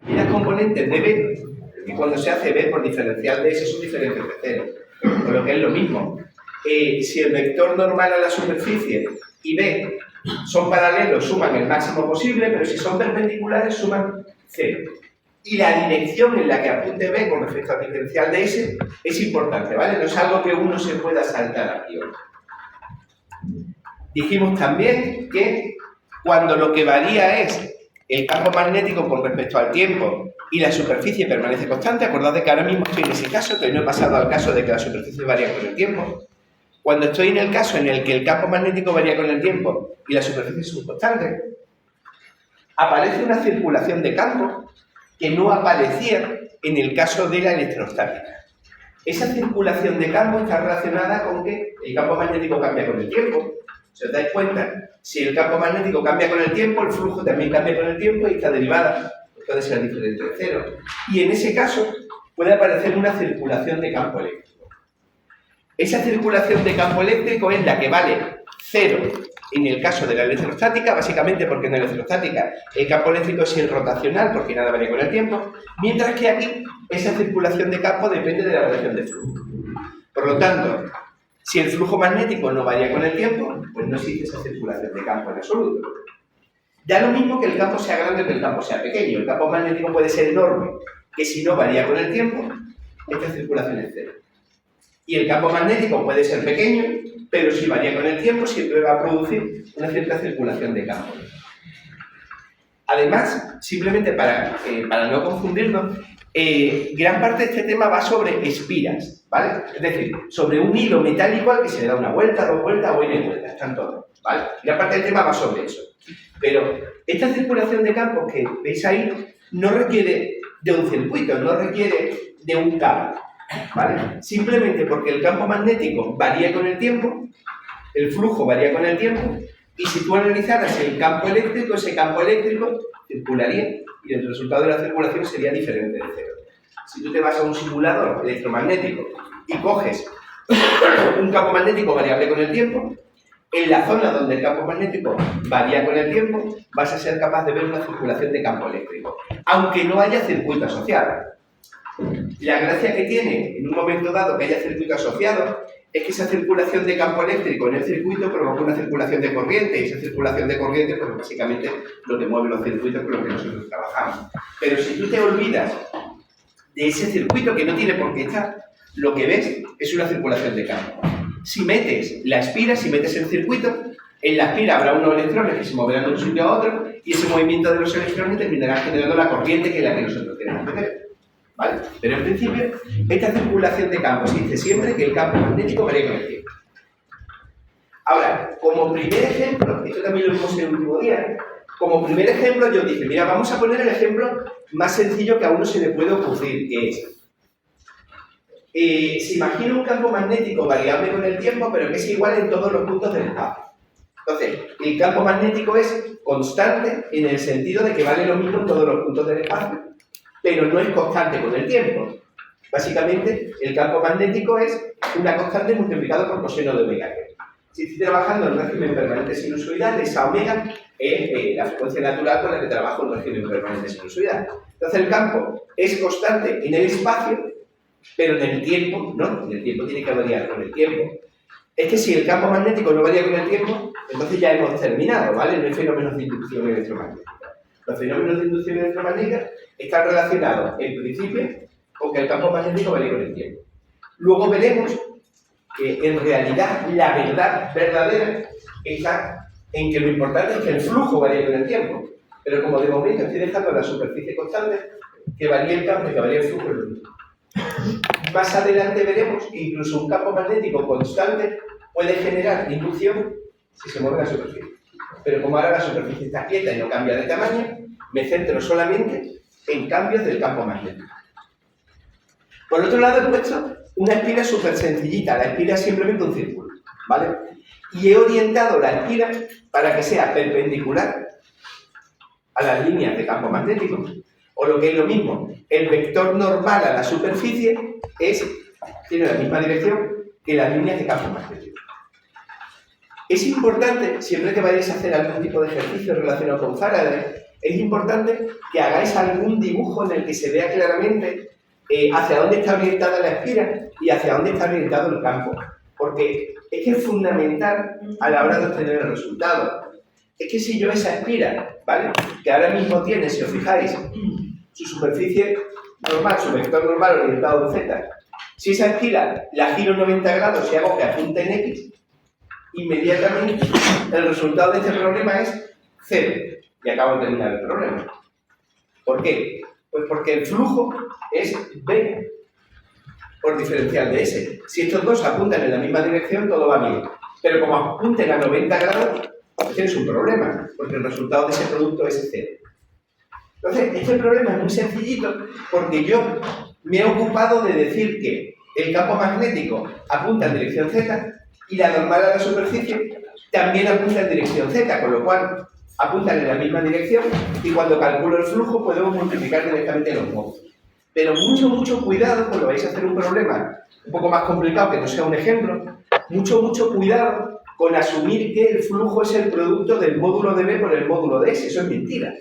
Y las componentes de B, que cuando se hace B por diferencial de S son diferentes de cero. Por lo que es lo mismo. Si el vector normal a la superficie y B son paralelos, suman el máximo posible, pero si son perpendiculares, suman 0. Y la dirección en la que apunte B con respecto al diferencial de S es importante, ¿vale? No es algo que uno se pueda saltar aquí. Dijimos también que cuando lo que varía es el campo magnético con respecto al tiempo y la superficie permanece constante, acordad de que ahora mismo estoy en ese caso, que no he pasado al caso de que la superficie varía con el tiempo. Cuando estoy en el caso en el que el campo magnético varía con el tiempo y la superficie son constantes, aparece una circulación de campo que no aparecía en el caso de la electrostática. Esa circulación de campo está relacionada con que el campo magnético cambia con el tiempo. Si os dais cuenta, si el campo magnético cambia con el tiempo, el flujo también cambia con el tiempo y esta derivada puede ser diferente de cero. Y en ese caso puede aparecer una circulación de campo eléctrico. Esa circulación de campo eléctrico es la que vale 0 en el caso de la electrostática, básicamente porque en la electrostática el campo eléctrico es el rotacional, porque nada varía con el tiempo, mientras que aquí esa circulación de campo depende de la relación de flujo. Por lo tanto, si el flujo magnético no varía con el tiempo, pues no existe esa circulación de campo en absoluto. Da lo mismo que el campo sea grande o que el campo sea pequeño. El campo magnético puede ser enorme, que si no varía con el tiempo, esta circulación es 0. Y el campo magnético puede ser pequeño, pero si varía con el tiempo, siempre va a producir una cierta circulación de campo. Además, simplemente para no confundirnos, gran parte de este tema va sobre espiras, ¿vale? Es decir, sobre un hilo metálico al que se le da una vuelta, 2 vueltas o n vueltas, están todos, ¿vale? Gran parte del tema va sobre eso. Pero esta circulación de campos que veis ahí no requiere de un circuito, no requiere de un cable, ¿vale? Simplemente porque el campo magnético varía con el tiempo, el flujo varía con el tiempo, y si tú analizaras el campo eléctrico, ese campo eléctrico circularía y el resultado de la circulación sería diferente de cero. Si tú te vas a un simulador electromagnético y coges un campo magnético variable con el tiempo, en la zona donde el campo magnético varía con el tiempo, vas a ser capaz de ver una circulación de campo eléctrico, aunque no haya circuito asociado. La gracia que tiene en un momento dado que haya circuito asociado es que esa circulación de campo eléctrico en el circuito provoca una circulación de corriente, y esa circulación de corriente pues básicamente lo que mueve los circuitos con los que nosotros trabajamos. Pero si tú te olvidas de ese circuito que no tiene por qué estar, lo que ves es una circulación de campo. Si metes la espira, si metes el circuito, en la espira habrá unos electrones que se moverán de un sitio a otro y ese movimiento de los electrones terminará generando la corriente que es la que nosotros queremos tener. ¿Vale? Pero en principio, esta circulación de campo se dice siempre que el campo magnético varía con el tiempo. Ahora, como primer ejemplo, esto también lo vimos el último día, como primer ejemplo yo dije, mira, vamos a poner el ejemplo más sencillo que a uno se le puede ocurrir, que es, se imagina un campo magnético variable con el tiempo, pero que es igual en todos los puntos del espacio. Entonces, el campo magnético es constante en el sentido de que vale lo mismo en todos los puntos del espacio, pero no es constante con el tiempo. Básicamente, el campo magnético es una constante multiplicado por coseno de omega. Si estoy trabajando en régimen permanente sinusoidal, esa omega es la frecuencia natural con la que trabajo en régimen permanente sinusoidal. Entonces, el campo es constante en el espacio, pero en el tiempo, ¿no? En el tiempo tiene que variar con el tiempo. Es que si el campo magnético no varía con el tiempo, entonces ya hemos terminado, ¿vale? No hay fenómenos de inducción electromagnética. Los fenómenos de inducción electromagnética están relacionados, en principio, con que el campo magnético varía con el tiempo. Luego veremos que, en realidad, la verdad verdadera está en que lo importante es que el flujo varía con el tiempo. Pero como de momento estoy dejando la superficie constante, que varía el campo y que varía el flujo es lo mismo. Más adelante veremos que incluso un campo magnético constante puede generar inducción si se mueve la superficie. Pero como ahora la superficie está quieta y no cambia de tamaño, me centro solamente en cambios del campo magnético. Por otro lado he puesto una espira súper sencillita. La espira es simplemente un círculo, ¿vale? Y he orientado la espira para que sea perpendicular a las líneas de campo magnético. O lo que es lo mismo, el vector normal a la superficie tiene la misma dirección que las líneas de campo magnético. Es importante, siempre que vayáis a hacer algún tipo de ejercicio relacionado con Faraday, es importante que hagáis algún dibujo en el que se vea claramente hacia dónde está orientada la espira y hacia dónde está orientado el campo. Porque es que es fundamental a la hora de obtener el resultado. Es que si yo esa espira, ¿vale?, que ahora mismo tiene, si os fijáis, su superficie normal, su vector normal orientado en Z, si esa espira la giro 90 grados y hago que apunte en X, inmediatamente el resultado de este problema es 0. Y acabo de terminar el problema. ¿Por qué? Pues porque el flujo es B por diferencial de S. Si estos dos apuntan en la misma dirección, todo va bien. Pero como apunten a 90 grados, pues tienes un problema, porque el resultado de ese producto es 0. Entonces, este problema es muy sencillito porque yo me he ocupado de decir que el campo magnético apunta en dirección Z y la normal a la superficie también apunta en dirección Z, con lo cual apuntan en la misma dirección y cuando calculo el flujo podemos multiplicar directamente los módulos. Pero mucho cuidado cuando vais a hacer un problema un poco más complicado, que no sea un ejemplo, mucho cuidado con asumir que el flujo es el producto del módulo de B por el módulo de S. Eso es mentira,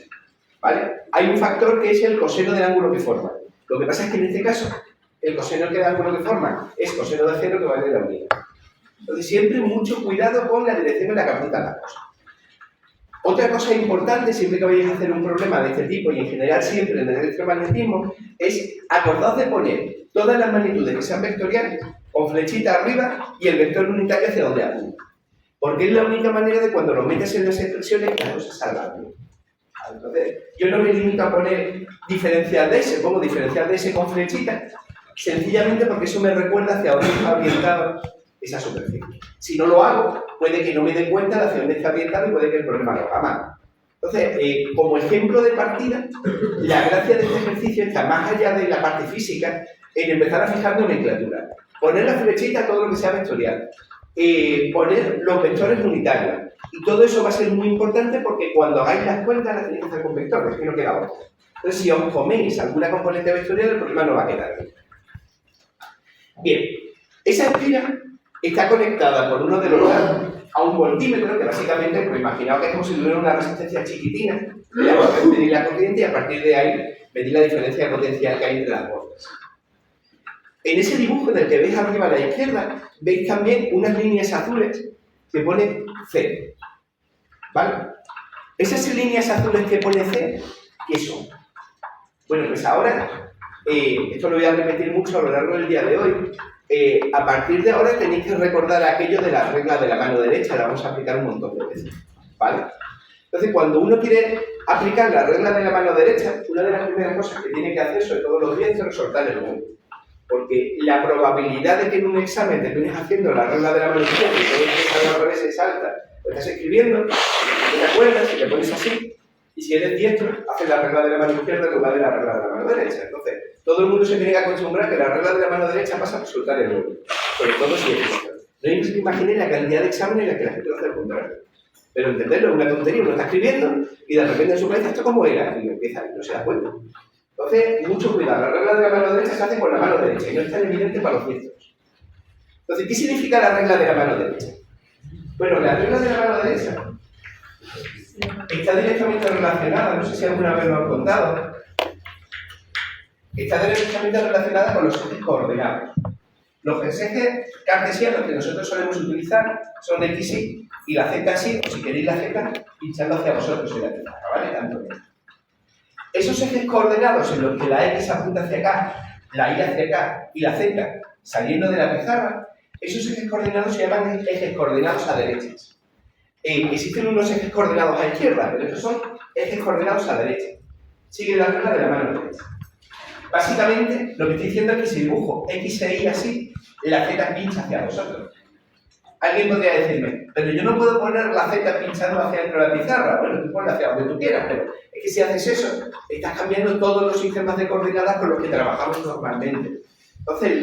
¿vale? Hay un factor que es el coseno del ángulo que forma. Lo que pasa es que en este caso, el coseno del ángulo que forma es coseno de 0 que vale la unidad. Entonces, siempre mucho cuidado con la dirección en la que apuntan las cosas. Otra cosa importante, siempre que vayáis a hacer un problema de este tipo, y en general siempre en el electromagnetismo, es acordaos de poner todas las magnitudes que sean vectoriales con flechita arriba y el vector unitario hacia donde apunta. Porque es la única manera de cuando lo metes en las expresiones que las cosas salgan bien. Entonces, yo no me limito a poner diferencial de S, pongo diferencial de S con flechita, sencillamente porque eso me recuerda hacia dónde está orientado esa superficie. Si no lo hago, puede que no me dé cuenta de hacia dónde está orientado y puede que el problema lo haga mal. Entonces, como ejemplo de partida, la gracia de este ejercicio está más allá de la parte física en empezar a fijar nomenclatura. Poner la flechita a todo lo que sea vectorial. Poner los vectores unitarios. Y todo eso va a ser muy importante porque cuando hagáis las cuentas las tenéis que hacer con vectores, que no queda otra. Entonces, si os coméis alguna componente vectorial, el problema no va a quedar bien. Bien, esa espira está conectada por uno de los lados a un voltímetro, que básicamente, pues imaginaos que es como si tuviera una resistencia chiquitina, le vamos a medir la corriente y a partir de ahí medir la diferencia potencial que hay entre las bordas. En ese dibujo en el que veis arriba a la izquierda, veis también unas líneas azules que pone C. ¿Vale? Esas líneas azules que pone C, ¿qué son? Bueno, pues ahora, esto lo voy a repetir mucho a lo largo del día de hoy. A partir de ahora tenéis que recordar aquello de la regla de la mano derecha, la vamos a aplicar un montón de veces, ¿vale? Entonces, cuando uno quiere aplicar la regla de la mano derecha, una de las primeras cosas que tiene que hacer, sobre todo los días, es resaltar el número. Porque la probabilidad de que en un examen te vienes haciendo la regla de la mano izquierda y todo lo que sale al revés es alta, lo estás escribiendo, te acuerdas y te pones así, y si eres diestro, haces la regla de la mano izquierda en lugar de la regla de la mano derecha. Entonces, todo el mundo se tiene que acostumbrar que la regla de la mano derecha pasa a resultar el número, sobre todo si es diestro. No hay que imaginar la cantidad de exámenes en las que la gente lo hace al contrario. Pero entenderlo es una tontería, uno está escribiendo y de repente en su cabeza, ¿esto cómo era? Y empieza y no se da cuenta. Entonces, mucho cuidado, la regla de la mano derecha se hace con la mano derecha y no es tan evidente para los diestros. Entonces, ¿qué significa la regla de la mano derecha? Bueno, la regla de la mano derecha está directamente relacionada, no sé si alguna vez lo han contado, está directamente relacionada con los ejes coordenados. Los ejes cartesianos que nosotros solemos utilizar son X, y la Z así, o si queréis la Z, pinchando hacia vosotros en la pizarra, ¿vale? Tanto bien. Esos ejes coordenados en los que la X apunta hacia acá, la Y hacia acá y la Z saliendo de la pizarra, esos ejes coordenados se llaman ejes coordenados a derechas. Existen unos ejes coordenados a izquierda, pero estos son ejes coordenados a derecha. Sigue la regla de la mano derecha. Básicamente, lo que estoy diciendo es que si dibujo X e Y así, la Z pincha hacia vosotros. Alguien podría decirme, pero yo no puedo poner la Z pinchando hacia dentro de la pizarra. Bueno, tú ponla hacia donde tú quieras, pero es que si haces eso, estás cambiando todos los sistemas de coordenadas con los que trabajamos normalmente. Entonces,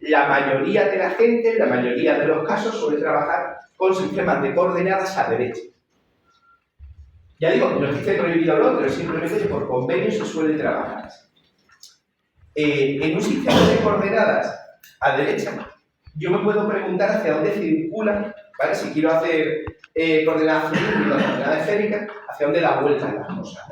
la mayoría de la gente, la mayoría de los casos, suele trabajar con sistemas de coordenadas a derecha. Ya digo, no es que esté prohibido lo otro, simplemente que por convenio se suele trabajar así. En un sistema de coordenadas a derecha, yo me puedo preguntar hacia dónde circula ¿vale? Si quiero hacer coordenadas cilíndricas, coordenadas esféricas, ¿hacia dónde da vuelta las cosas?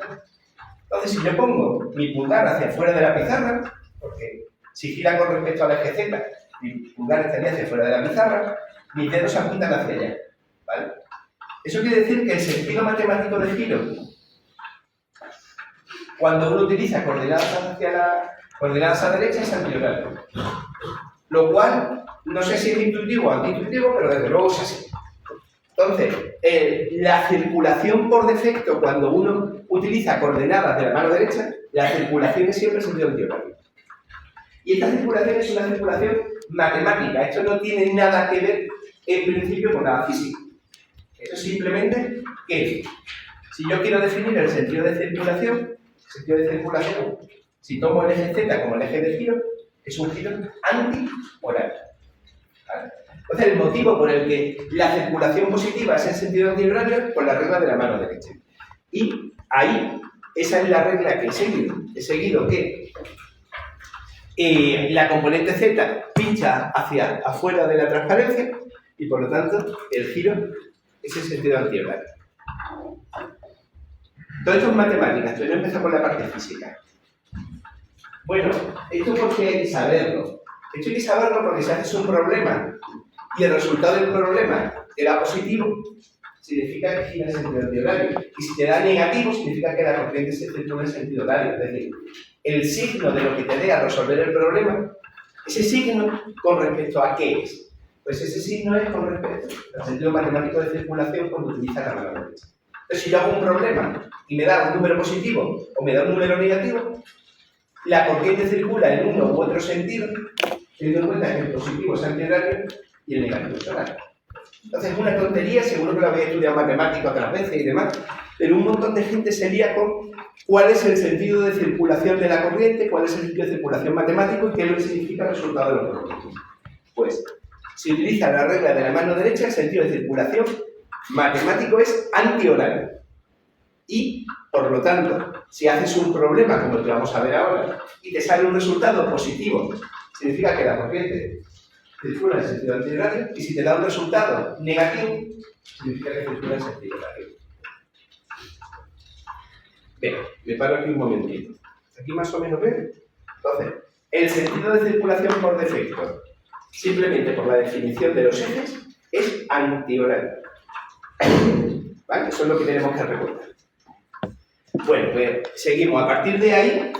Entonces, si yo pongo mi pulgar hacia afuera de la pizarra, porque si gira con respecto al eje Z, mi pulgar estaría hacia afuera de la pizarra, mis dedos se apuntan hacia allá, ¿vale? Eso quiere decir que el sentido matemático de giro, cuando uno utiliza coordenadas a derecha, es antihorario. Lo cual, no sé si es intuitivo o antiintuitivo, pero desde luego es así. Entonces, la circulación por defecto, cuando uno utiliza coordenadas de la mano derecha, la circulación es siempre sentido antihorario. Y esta circulación es una circulación matemática. Esto no tiene nada que ver, en principio, con nada físico. Esto es simplemente que, si yo quiero definir el sentido de circulación, si tomo el eje Z como el eje de giro, es un giro antihorario. ¿Vale? Entonces, el motivo por el que la circulación positiva es en sentido antihorario es por la regla de la mano derecha. Y ahí, esa es la regla que he seguido. He seguido que la componente Z pincha hacia afuera de la transparencia y, por lo tanto, el giro es en sentido antihorario. Todo esto es matemáticas, entonces yo empiezo por la parte física. Bueno, esto porque hay que saberlo. Esto hay que saberlo porque si haces un problema y el resultado del problema te da positivo, significa que gira en sentido antihorario. Y si te da negativo, significa que la corriente se circula en sentido horario. Es decir, el signo de lo que te dé a resolver el problema, ese signo, ¿con respecto a qué es? Pues ese signo es con respecto al sentido matemático de circulación cuando utilizas la mano derecha. Entonces, si yo hago un problema y me da un número positivo o me da un número negativo, la corriente circula en uno u otro sentido, teniendo en cuenta que el positivo es antihorario y el negativo es horario. Entonces, es una tontería, seguro que lo habéis estudiado matemática otras veces y demás, pero un montón de gente se lía con cuál es el sentido de circulación de la corriente, cuál es el sentido de circulación matemático y qué es lo que significa el resultado de los problemas. Pues, si utiliza la regla de la mano derecha, el sentido de circulación matemático es antihorario. Y, por lo tanto, si haces un problema, como el que vamos a ver ahora, y te sale un resultado positivo, significa que la corriente circula en sentido antihorario, y si te da un resultado negativo, significa que circula en sentido horario. Bien, me paro aquí un momentito. ¿Aquí más o menos ven? Entonces, el sentido de circulación por defecto, simplemente por la definición de los ejes, es antihorario. ¿Vale? Eso es lo que tenemos que recordar. Bueno, pues seguimos. A partir de ahí,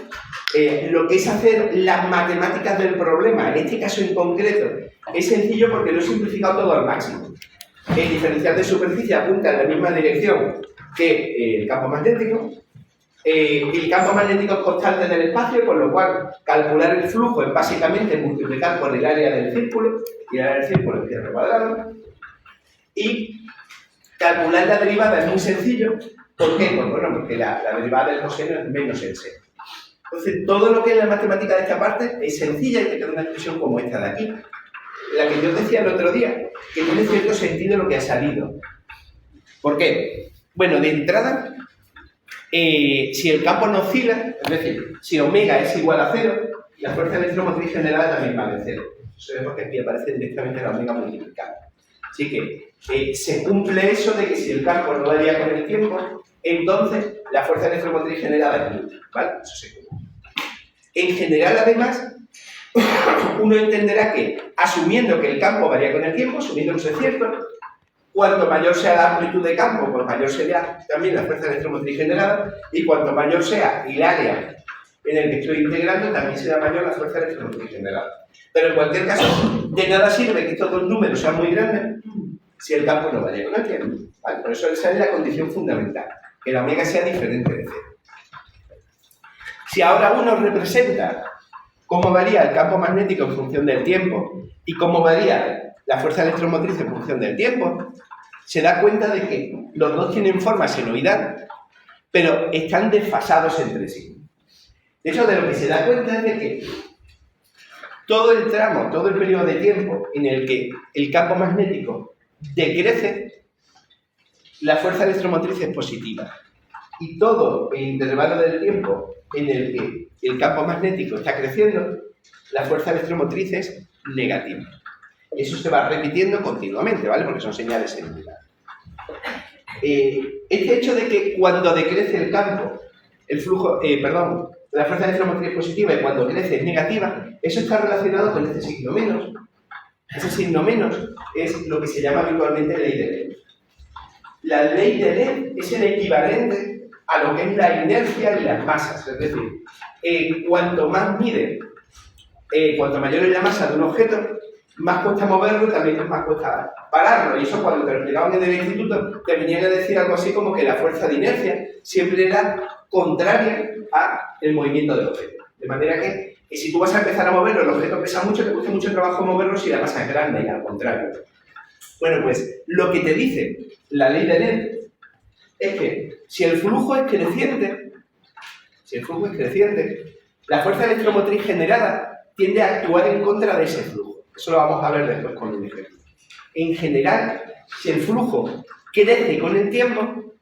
lo que es hacer las matemáticas del problema, en este caso en concreto, es sencillo porque lo he simplificado todo al máximo. El diferencial de superficie apunta en la misma dirección que el campo magnético. El campo magnético es constante en el espacio, con lo cual calcular el flujo es básicamente multiplicar por el área del círculo, y el área del círculo es pi r cuadrado. Y calcular la derivada es muy sencillo. ¿Por qué? Pues bueno, porque la derivada del coseno es menos el seno. Entonces, todo lo que es la matemática de esta parte es sencilla y te queda una expresión como esta de aquí. La que yo os decía el otro día, que tiene cierto sentido lo que ha salido. ¿Por qué? Bueno, de entrada, si el campo no oscila, es decir, si omega es igual a 0, la fuerza electromotriz generada también vale 0. Eso es porque aquí aparece directamente la omega multiplicada. Así que se cumple eso de que si el campo no varía con el tiempo, entonces la fuerza electromotriz generada es nula, ¿vale? Eso se cumple. En general, además, uno entenderá que, asumiendo que el campo varía con el tiempo, asumiendo que eso es cierto, cuanto mayor sea la amplitud de campo, pues mayor será también la fuerza electromotriz generada, y cuanto mayor sea el área en el que estoy integrando, también será mayor la fuerza electromotriz generada. Pero en cualquier caso, de nada sirve que estos dos números sean muy grandes si el campo no varía con el tiempo, ¿vale? Por eso esa es la condición fundamental, que la omega sea diferente de 0. Si ahora uno representa cómo varía el campo magnético en función del tiempo y cómo varía la fuerza electromotriz en función del tiempo, se da cuenta de que los dos tienen forma senoidal, pero están desfasados entre sí. De hecho, de lo que se da cuenta es de que todo el tramo, todo el periodo de tiempo en el que el campo magnético decrece, la fuerza electromotriz es positiva. Y todo el intervalo del tiempo en el que el campo magnético está creciendo, la fuerza electromotriz es negativa. Y eso se va repitiendo continuamente, ¿vale? Porque son señales similares. Este hecho de que cuando decrece el campo, el flujo, la fuerza electromotriz es positiva y cuando crece es negativa, eso está relacionado con este signo menos. Ese signo menos es lo que se llama habitualmente ley de Lenz. La ley de Lenz es el equivalente a lo que es la inercia y las masas. Es decir, cuanto más mide, cuanto mayor es la masa de un objeto, más cuesta moverlo y también más cuesta pararlo. Y eso cuando te lo explicaban en el instituto, te venían a decir algo así como que la fuerza de inercia siempre era contraria al movimiento del objeto. De manera que si tú vas a empezar a moverlo, el objeto pesa mucho, te cuesta mucho trabajo moverlo si la masa es grande y al contrario. Bueno, pues lo que te dice la ley de Lenz es que si el flujo es creciente, la fuerza electromotriz generada tiende a actuar en contra de ese flujo. Eso lo vamos a ver después con un ejemplo. En general, si el flujo crece con el tiempo,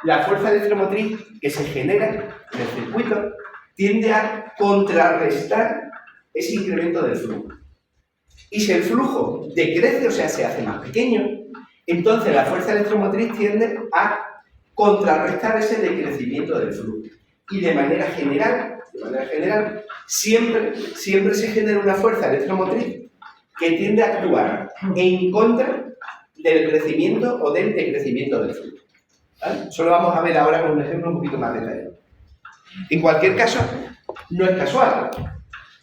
la fuerza electromotriz que se genera en el circuito tiende a contrarrestar ese incremento del flujo. Y si el flujo decrece, o sea, se hace más pequeño, entonces la fuerza electromotriz tiende a contrarrestar ese decrecimiento del flujo. Y de manera general, siempre se genera una fuerza electromotriz que tiende a actuar en contra del crecimiento o del decrecimiento del flujo. ¿Vale? Eso lo vamos a ver ahora con un ejemplo un poquito más detallado. En cualquier caso, no es casual.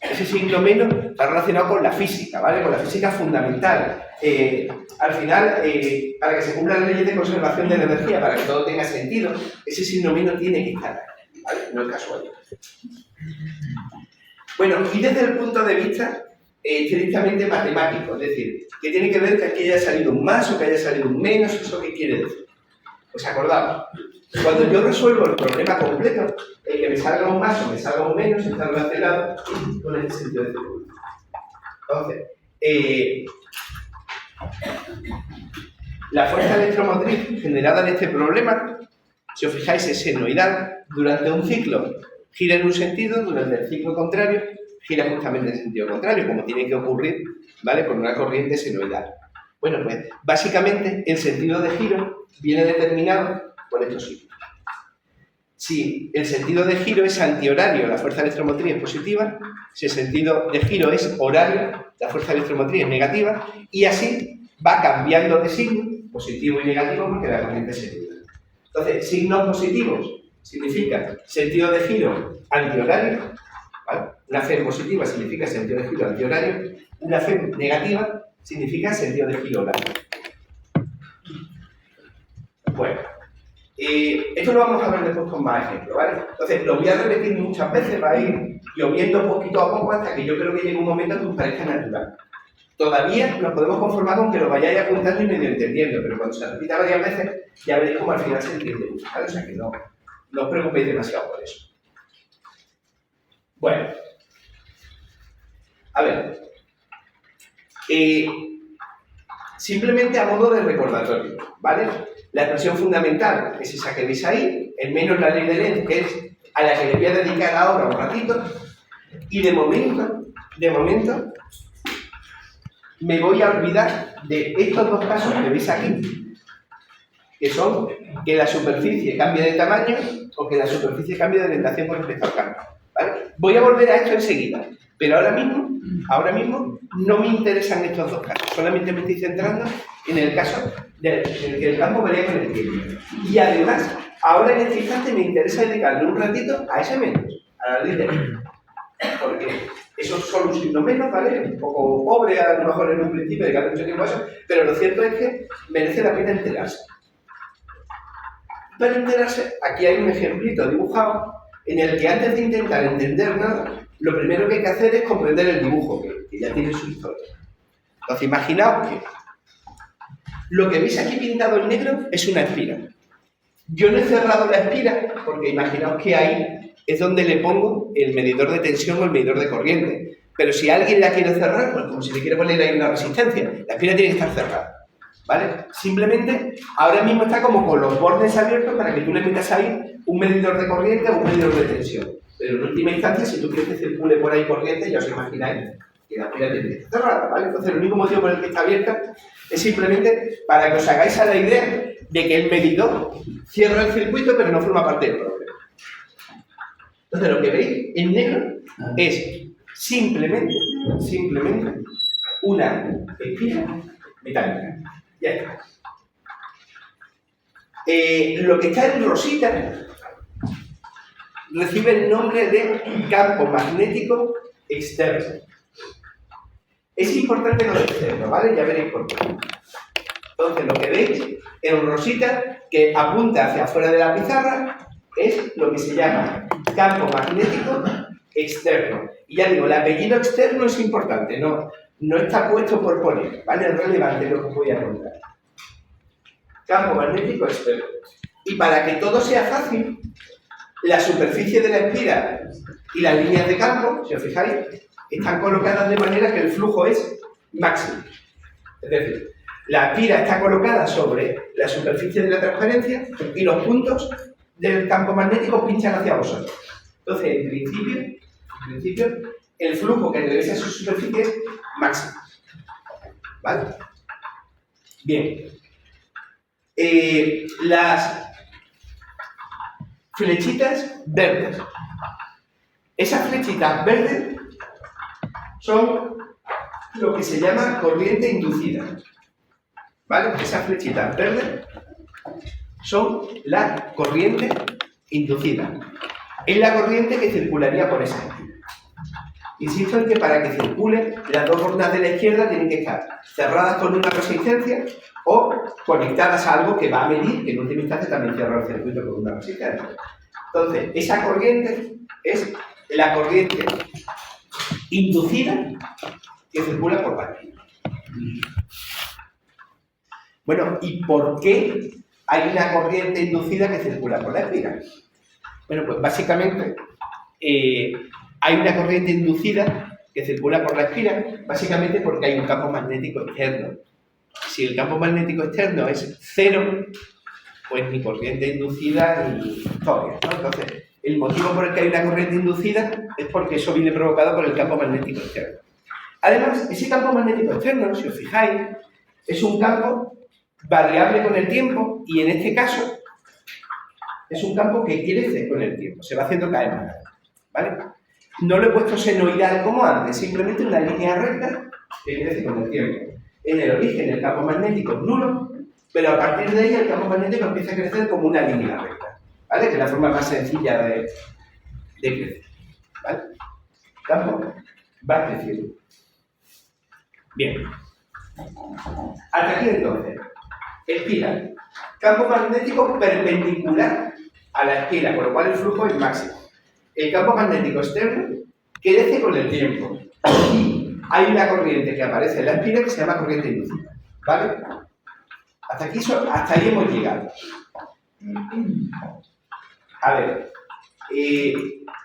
Ese signo menos está relacionado con la física, ¿vale? Con la física fundamental. Al final, para que se cumplan las leyes de conservación de la energía, para que todo tenga sentido, ese signo menos tiene que estar ahí, ¿vale? No es casual. Bueno, y desde el punto de vista estrictamente matemático, es decir, que tiene que ver que aquí haya salido un más o que haya salido un menos, ¿eso qué quiere decir? Pues acordamos, cuando yo resuelvo el problema completo, el que me salga un más o me salga un menos está relacionado con el sentido de circuito. Entonces, la fuerza electromotriz generada en este problema, si os fijáis, es senoidal. Durante un ciclo gira en un sentido, durante el ciclo contrario gira justamente en sentido contrario, como tiene que ocurrir, ¿vale?, con una corriente senoidal. Bueno, pues básicamente el sentido de giro viene determinado por estos signos. Si el sentido de giro es antihorario, la fuerza electromotriz es positiva. Si el sentido de giro es horario, la fuerza electromotriz es negativa. Y así va cambiando de signo, positivo y negativo, porque la corriente es senoidal. Entonces, signos positivos significa sentido de giro antihorario, ¿vale? Una F positiva significa sentido de giro antihorario. Una F negativa significa sentido de giro horario. Bueno, esto lo vamos a ver después con más ejemplos, ¿vale? Entonces, lo voy a repetir muchas veces, va a ir lloviendo poquito a poco hasta que yo creo que llegue un momento que os parezca natural. Todavía nos podemos conformar con que lo vayáis apuntando y medio entendiendo, pero cuando se repita varias veces, ya veréis cómo al final se entiende mucho, ¿vale? O sea que no os preocupéis demasiado por eso. Bueno, a ver, simplemente a modo de recordatorio, ¿vale? La expresión fundamental es esa que veis ahí, el menos la ley de Lenz, que es a la que le voy a dedicar ahora un ratito, y de momento, me voy a olvidar de estos dos casos que veis aquí, que son que la superficie cambie de tamaño o que la superficie cambie de orientación con respecto al campo, ¿vale? Voy a volver a esto enseguida, pero ahora mismo no me interesan estos dos casos, solamente me estoy centrando en el caso en el que el campo varía con el tiempo. Y además, ahora en este instante me interesa dedicarle un ratito a ese menos, a la ley de Lenz, porque eso es solo un signo menos, ¿vale? Un poco pobre a lo mejor en un principio, dedicar mucho tiempo a eso, pero lo cierto es que merece la pena enterarse. Para enterarse, aquí hay un ejemplito dibujado en el que antes de intentar entender nada, lo primero que hay que hacer es comprender el dibujo, que ya tiene su historia. Entonces, imaginaos que lo que veis aquí pintado en negro es una espira. Yo no he cerrado la espira porque imaginaos que ahí es donde le pongo el medidor de tensión o el medidor de corriente. Pero si alguien la quiere cerrar, pues como si le quiere poner ahí una resistencia, la espira tiene que estar cerrada, ¿vale? Simplemente, ahora mismo está como con los bordes abiertos para que tú le metas ahí un medidor de corriente o un medidor de tensión. Pero en última instancia, si tú quieres que circule por ahí corriente, ya os imagináis que la esfera tiene que estar cerrada, ¿vale? Entonces, el único motivo por el que está abierta es simplemente para que os hagáis a la idea de que el medidor cierra el circuito, pero no forma parte del problema. Entonces, lo que veis en negro es simplemente una espira metálica. Ya está. Lo que está en rosita recibe el nombre de campo magnético externo. Es importante lo de externo, ¿vale? Ya veréis por qué. Entonces, lo que veis en rosita, que apunta hacia afuera de la pizarra, es lo que se llama campo magnético externo. Y ya digo, el apellido externo es importante, no está puesto por poner, ¿vale? Es relevante lo que os voy a contar. Campo magnético externo. Y para que todo sea fácil, la superficie de la espira y las líneas de campo, si os fijáis, están colocadas de manera que el flujo es máximo. Es decir, la espira está colocada sobre la superficie de la transparencia y los puntos del campo magnético pinchan hacia vosotros. Entonces, en principio, el flujo que atraviesa esa superficie es máximo. ¿Vale? Bien. Las flechitas verdes. Esas flechitas verdes son lo que se llama corriente inducida. ¿Vale? Esas flechitas verdes son la corriente inducida. Es la corriente que circularía por esa espira. Insisto en que para que circule, las dos bordas de la izquierda tienen que estar cerradas con una resistencia o conectadas a algo que va a medir, que en última instancia también cierra el circuito con una resistencia. Entonces, esa corriente es la corriente inducida que circula por la espira. Bueno, ¿y por qué hay una corriente inducida que circula por la espira? Bueno, pues básicamente hay una corriente inducida que circula por la espira, básicamente porque hay un campo magnético externo. Si el campo magnético externo es cero, pues ni corriente inducida ni historia, ¿no? Entonces, el motivo por el que hay una corriente inducida es porque eso viene provocado por el campo magnético externo. Además, ese campo magnético externo, si os fijáis, es un campo variable con el tiempo y en este caso es un campo que crece con el tiempo, se va haciendo cada vez más grande, ¿vale? No lo he puesto senoidal como antes, simplemente una línea recta que crece con el tiempo. En el origen el campo magnético es nulo, pero a partir de ahí el campo magnético empieza a crecer como una línea recta, ¿vale? Que es la forma más sencilla de crecer, ¿vale? El campo va creciendo. Bien. Hasta aquí entonces. Espira. Campo magnético perpendicular a la espira, con lo cual el flujo es máximo. El campo magnético externo crece con el tiempo. Y hay una corriente que aparece en la espira que se llama corriente inducida. ¿Vale? Hasta ahí hemos llegado. A ver,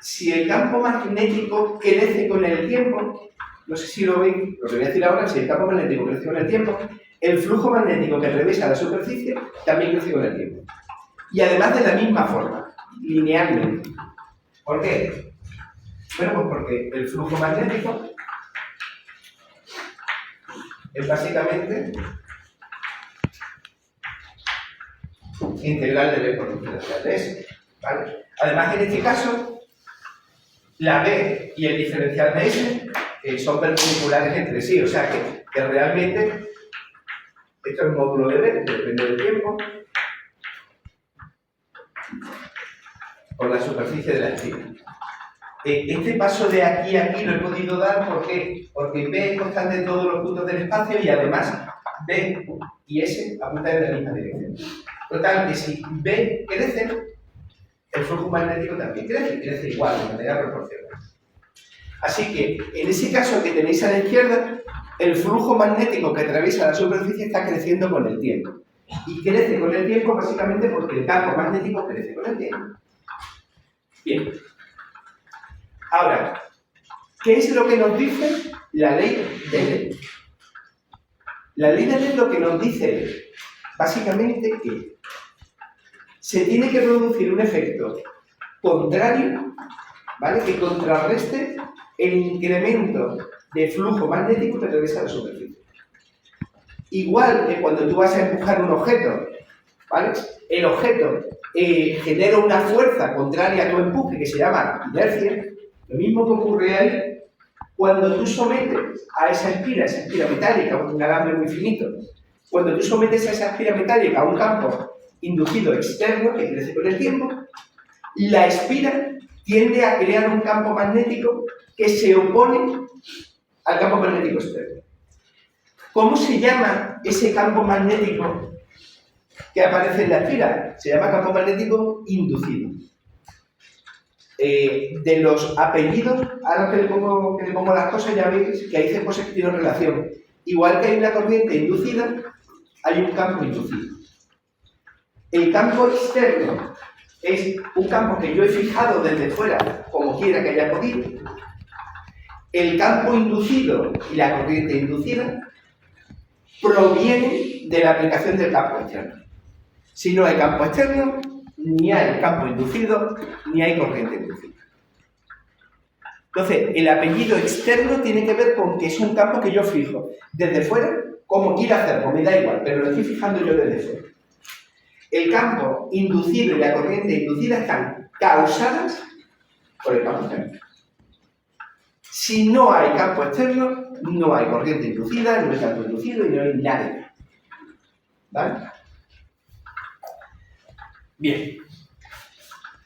si el campo magnético crece con el tiempo, no sé si lo ven, lo que voy a decir ahora, si el campo magnético crece con el tiempo, el flujo magnético que atraviesa la superficie también crece con el tiempo. Y además de la misma forma, linealmente. ¿Por qué? Bueno, pues porque el flujo magnético es básicamente integral de B por diferencial de S. ¿Vale? Además, en este caso, la B y el diferencial de S son perpendiculares entre sí, o sea que realmente esto es módulo de B, depende del tiempo, por la superficie de la espira. Este paso de aquí a aquí lo he podido dar porque B es constante en todos los puntos del espacio y además B y S apuntan en la misma dirección. Total, que si B crece, el flujo magnético también crece igual, de manera proporcional. Así que, en ese caso que tenéis a la izquierda, el flujo magnético que atraviesa la superficie está creciendo con el tiempo. Y crece con el tiempo básicamente porque el campo magnético crece con el tiempo. Bien. Ahora, ¿qué es lo que nos dice la ley de Ley? La ley de Ley lo que nos dice básicamente que se tiene que producir un efecto contrario, ¿vale? Que contrarreste el incremento de flujo magnético que atraviesa la superficie. Igual que cuando tú vas a empujar un objeto, ¿vale? El objeto genera una fuerza contraria a tu empuje que se llama inercia. Lo mismo que ocurre ahí cuando tú sometes a esa espira metálica, un alambre muy finito, cuando tú sometes a esa espira metálica a un campo inducido externo que crece con el tiempo, la espira tiende a crear un campo magnético que se opone al campo magnético externo. ¿Cómo se llama ese campo magnético que aparece en la espira? Se llama campo magnético inducido. De los apellidos, ahora que le pongo las cosas, ya veis que hay cosas que tienen relación. Igual que hay una corriente inducida, hay un campo inducido. El campo externo es un campo que yo he fijado desde fuera, como quiera que haya podido. El campo inducido y la corriente inducida provienen de la aplicación del campo externo. Si no hay campo externo, ni hay campo inducido, ni hay corriente inducida. Entonces, el apellido externo tiene que ver con que es un campo que yo fijo desde fuera, como quiera hacerlo, me da igual, pero lo estoy fijando yo desde fuera. El campo inducido y la corriente inducida están causadas por el campo externo. Si no hay campo externo, no hay corriente inducida, no hay campo inducido y no hay nada. ¿Vale? Bien.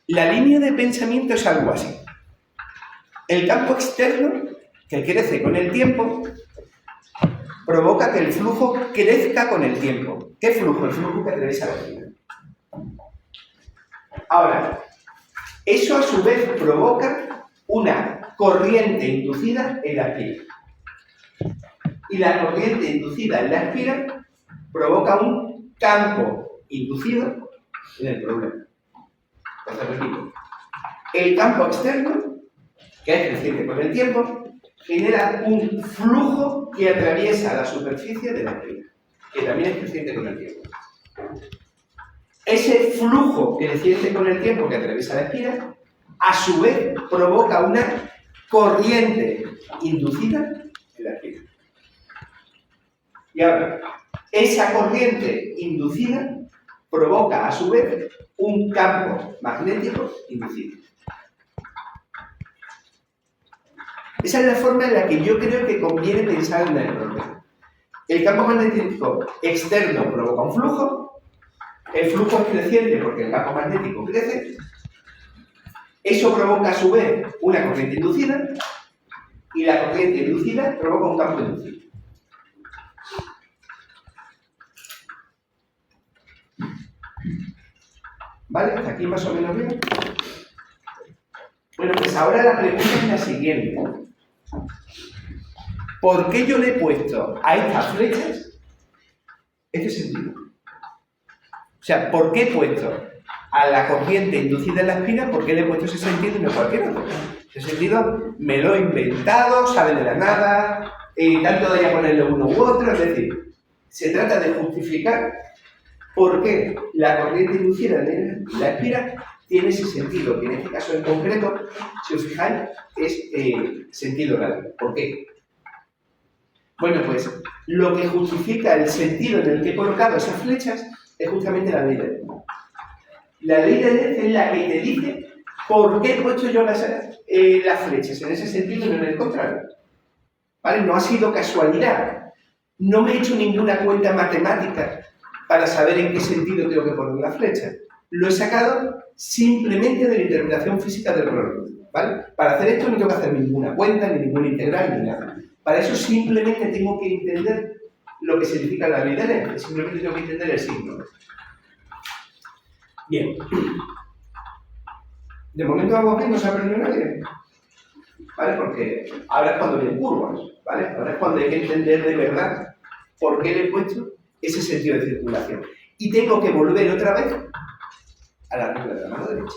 La línea de pensamiento es algo así. El campo externo, que crece con el tiempo, provoca que el flujo crezca con el tiempo. ¿Qué flujo? El flujo que atraviesa la espira. Ahora, eso a su vez provoca una corriente inducida en la espira. Y la corriente inducida en la espira provoca un campo inducido en el problema. Entonces, repito. El campo externo, que es creciente con el tiempo, genera un flujo que atraviesa la superficie de la espira, que también es creciente con el tiempo. Ese flujo creciente con el tiempo que atraviesa la espira, a su vez, provoca una corriente inducida en la espira. Y ahora, esa corriente inducida provoca, a su vez, un campo magnético inducido. Esa es la forma en la que yo creo que conviene pensar en el problema. El campo magnético externo provoca un flujo, el flujo es creciente porque el campo magnético crece, eso provoca a su vez una corriente inducida, y la corriente inducida provoca un campo inducido. ¿Vale? ¿Hasta aquí más o menos bien? Bueno, pues ahora la pregunta es la siguiente. ¿Por qué yo le he puesto a estas flechas este sentido? O sea, ¿por qué he puesto a la corriente inducida en la espina? ¿Por qué le he puesto ese sentido y no cualquier otro? Ese sentido me lo he inventado, sale de la nada, tanto de ponerle uno u otro, es decir, se trata de justificar por qué la corriente inducida en la espira tiene ese sentido, que en este caso en concreto, si os fijáis, es sentido horario. ¿Por qué? Bueno, pues lo que justifica el sentido en el que he colocado esas flechas es justamente la ley de Lenz. La ley de Lenz es la que te dice por qué he puesto yo las flechas en ese sentido y no en el contrario. ¿Vale? No ha sido casualidad. No me he hecho ninguna cuenta matemática para saber en qué sentido tengo que poner la flecha. Lo he sacado simplemente de la interpretación física del problema. ¿Vale? Para hacer esto no tengo que hacer ninguna cuenta, ni ninguna integral, ni nada. Para eso simplemente tengo que entender lo que significa la ley de Lenz. Simplemente tengo que entender el signo. Bien. De momento algo que no se ha aprendido nadie. ¿Vale? Porque ahora es cuando vienen curvas. ¿Vale? Ahora es cuando hay que entender de verdad por qué le he puesto ese sentido de circulación. Y tengo que volver otra vez a la regla de la mano derecha.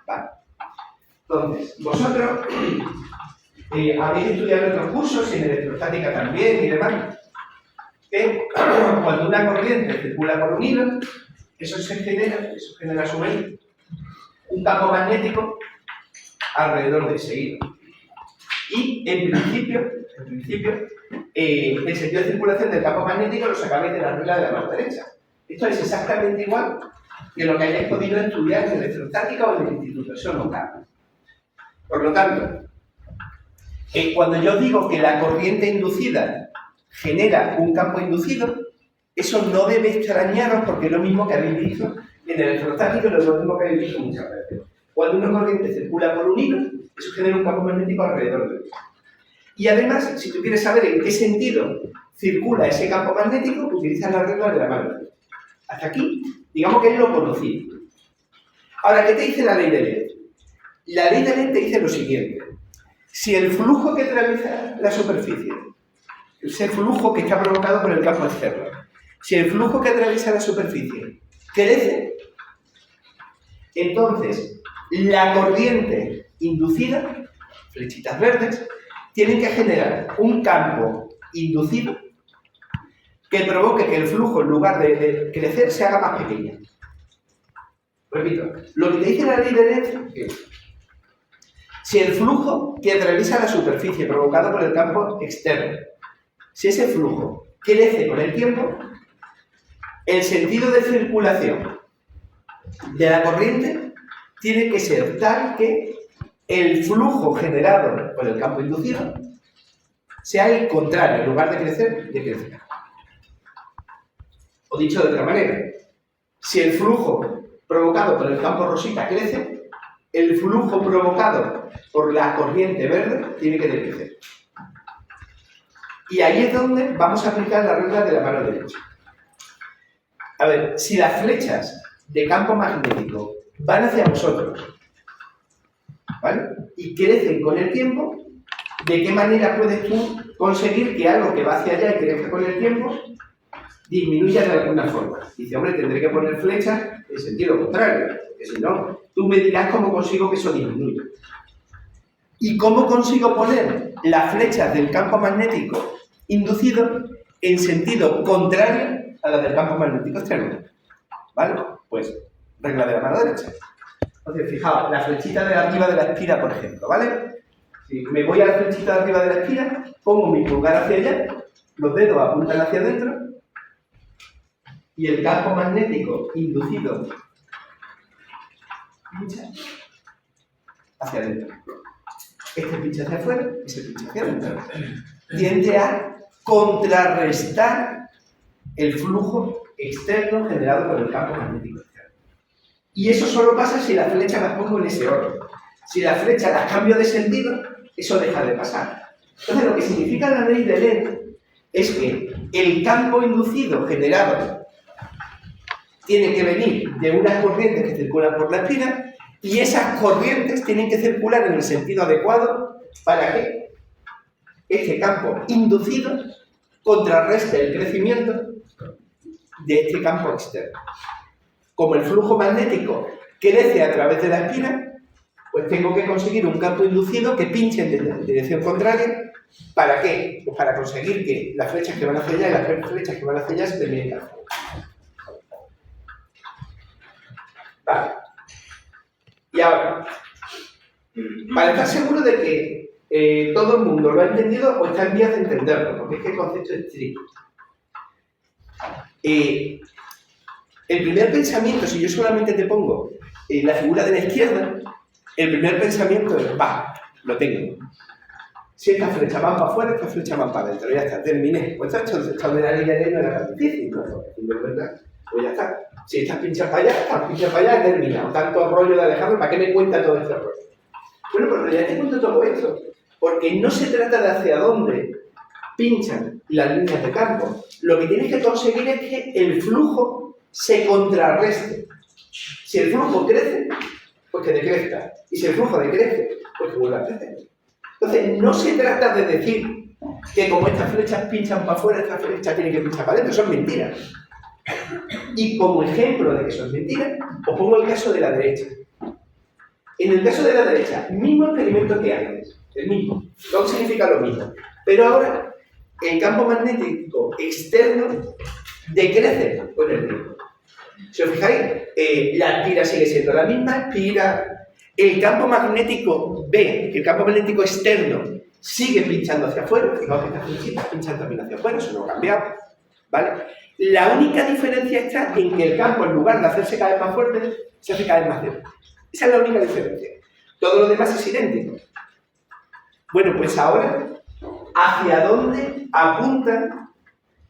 ¿Vale? Entonces, vosotros habéis estudiado en otros cursos, y en electrostática también y demás, que cuando una corriente circula por un hilo, eso genera a su vez un campo magnético alrededor de ese hilo. Y, en principio, en principio, el sentido de circulación del campo magnético lo sacabais de la regla de la mano derecha. Esto es exactamente igual que lo que hayáis podido estudiar en electrostática o en el instituto, eso no cambia. Por lo tanto, cuando yo digo que la corriente inducida genera un campo inducido, eso no debe extrañaros porque es lo mismo que habéis visto en el electrostático, es lo mismo que habéis visto muchas veces. Cuando una corriente circula por un hilo, eso genera un campo magnético alrededor de él. Y además, si tú quieres saber en qué sentido circula ese campo magnético, utilizas la regla de la mano derecha. Hasta aquí, digamos que es lo conocido. Ahora, ¿qué te dice la ley de Lenz? La ley de Lenz te dice lo siguiente. Si el flujo que atraviesa la superficie, ese flujo que está provocado por el campo externo, si el flujo que atraviesa la superficie crece, entonces la corriente inducida, flechitas verdes, tienen que generar un campo inducido que provoque que el flujo, en lugar de crecer, se haga más pequeño. Repito, lo que te dice la ley de Lenz es: si el flujo que atraviesa la superficie provocado por el campo externo, si ese flujo crece con el tiempo, el sentido de circulación de la corriente tiene que ser tal que el flujo generado por el campo inducido sea el contrario, en lugar de crecer, de crecer. O dicho de otra manera, si el flujo provocado por el campo rosita crece, el flujo provocado por la corriente verde tiene que decrecer. Y ahí es donde vamos a aplicar la regla de la mano derecha. A ver, si las flechas de campo magnético van hacia vosotros, ¿vale? Y crecen con el tiempo, ¿de qué manera puedes tú conseguir que algo que va hacia allá y crece con el tiempo disminuya de alguna forma? Dice, hombre, tendré que poner flechas en sentido contrario, porque si no, tú me dirás cómo consigo que eso disminuya. ¿Y cómo consigo poner las flechas del campo magnético inducido en sentido contrario a la del campo magnético externo? ¿Vale? Pues, regla de la mano derecha. Entonces, fijaos, la flechita de arriba de la espira, por ejemplo, ¿vale? Si me voy a la flechita de arriba de la espira, pongo mi pulgar hacia allá, los dedos apuntan hacia adentro, y el campo magnético inducido pincha hacia adentro. Este pincha hacia afuera, ese pincha hacia adentro. Tiende a contrarrestar el flujo externo generado por el campo magnético externo. Y eso solo pasa si las flechas las pongo en ese orden. Si las flechas las cambio de sentido, eso deja de pasar. Entonces, lo que significa la ley de Lenz es que el campo inducido generado tiene que venir de unas corrientes que circulan por la espira, y esas corrientes tienen que circular en el sentido adecuado para que este campo inducido contrarreste el crecimiento de este campo externo. Como el flujo magnético crece a través de la espira, pues tengo que conseguir un campo inducido que pinche en dirección contraria. ¿Para qué? Pues para conseguir que las flechas que van hacia allá y las flechas que van hacia allá se terminen hacia allá. Vale. Y ahora, para estar seguro de que todo el mundo lo ha entendido o está en vías de entenderlo, porque es que el concepto es estricto. El primer pensamiento, si yo solamente te pongo la figura de la izquierda, el primer pensamiento es, lo tengo. Si estas flechas van para afuera, estas flechas van para adentro, ya está, terminé. Pues esto de la línea de no era tan difícil, ¿no? Pues ya está. Si estás pinchas para allá, he terminado. Tanto rollo de Alejandro, ¿para qué me cuenta todo este rollo? Bueno, pues en realidad te cuento todo esto, porque no se trata de hacia dónde pinchan las líneas de campo. Lo que tienes que conseguir es que el flujo se contrarreste. Si el flujo crece, pues que decrezca. Y si el flujo decrece, pues que vuelva a crecer. Entonces, no se trata de decir que como estas flechas pinchan para afuera, estas flechas tienen que pinchar para adentro. Son mentiras. Y como ejemplo de que eso es mentira, os pongo el caso de la derecha. En el caso de la derecha, mismo experimento que antes, el mismo, todo significa lo mismo. Pero ahora, el campo magnético externo decrece con el tiempo. Si os fijáis, la espira sigue siendo la misma espira. El campo magnético B, el campo magnético externo, sigue pinchando hacia afuera, fijaos que estas flechitas pinchan también hacia afuera, eso no ha cambiado, ¿vale? La única diferencia está en que el campo, en lugar de hacerse cada vez más fuerte, se hace cada vez más débil. Esa es la única diferencia. Todo lo demás es idéntico. Bueno, pues ahora, ¿hacia dónde apuntan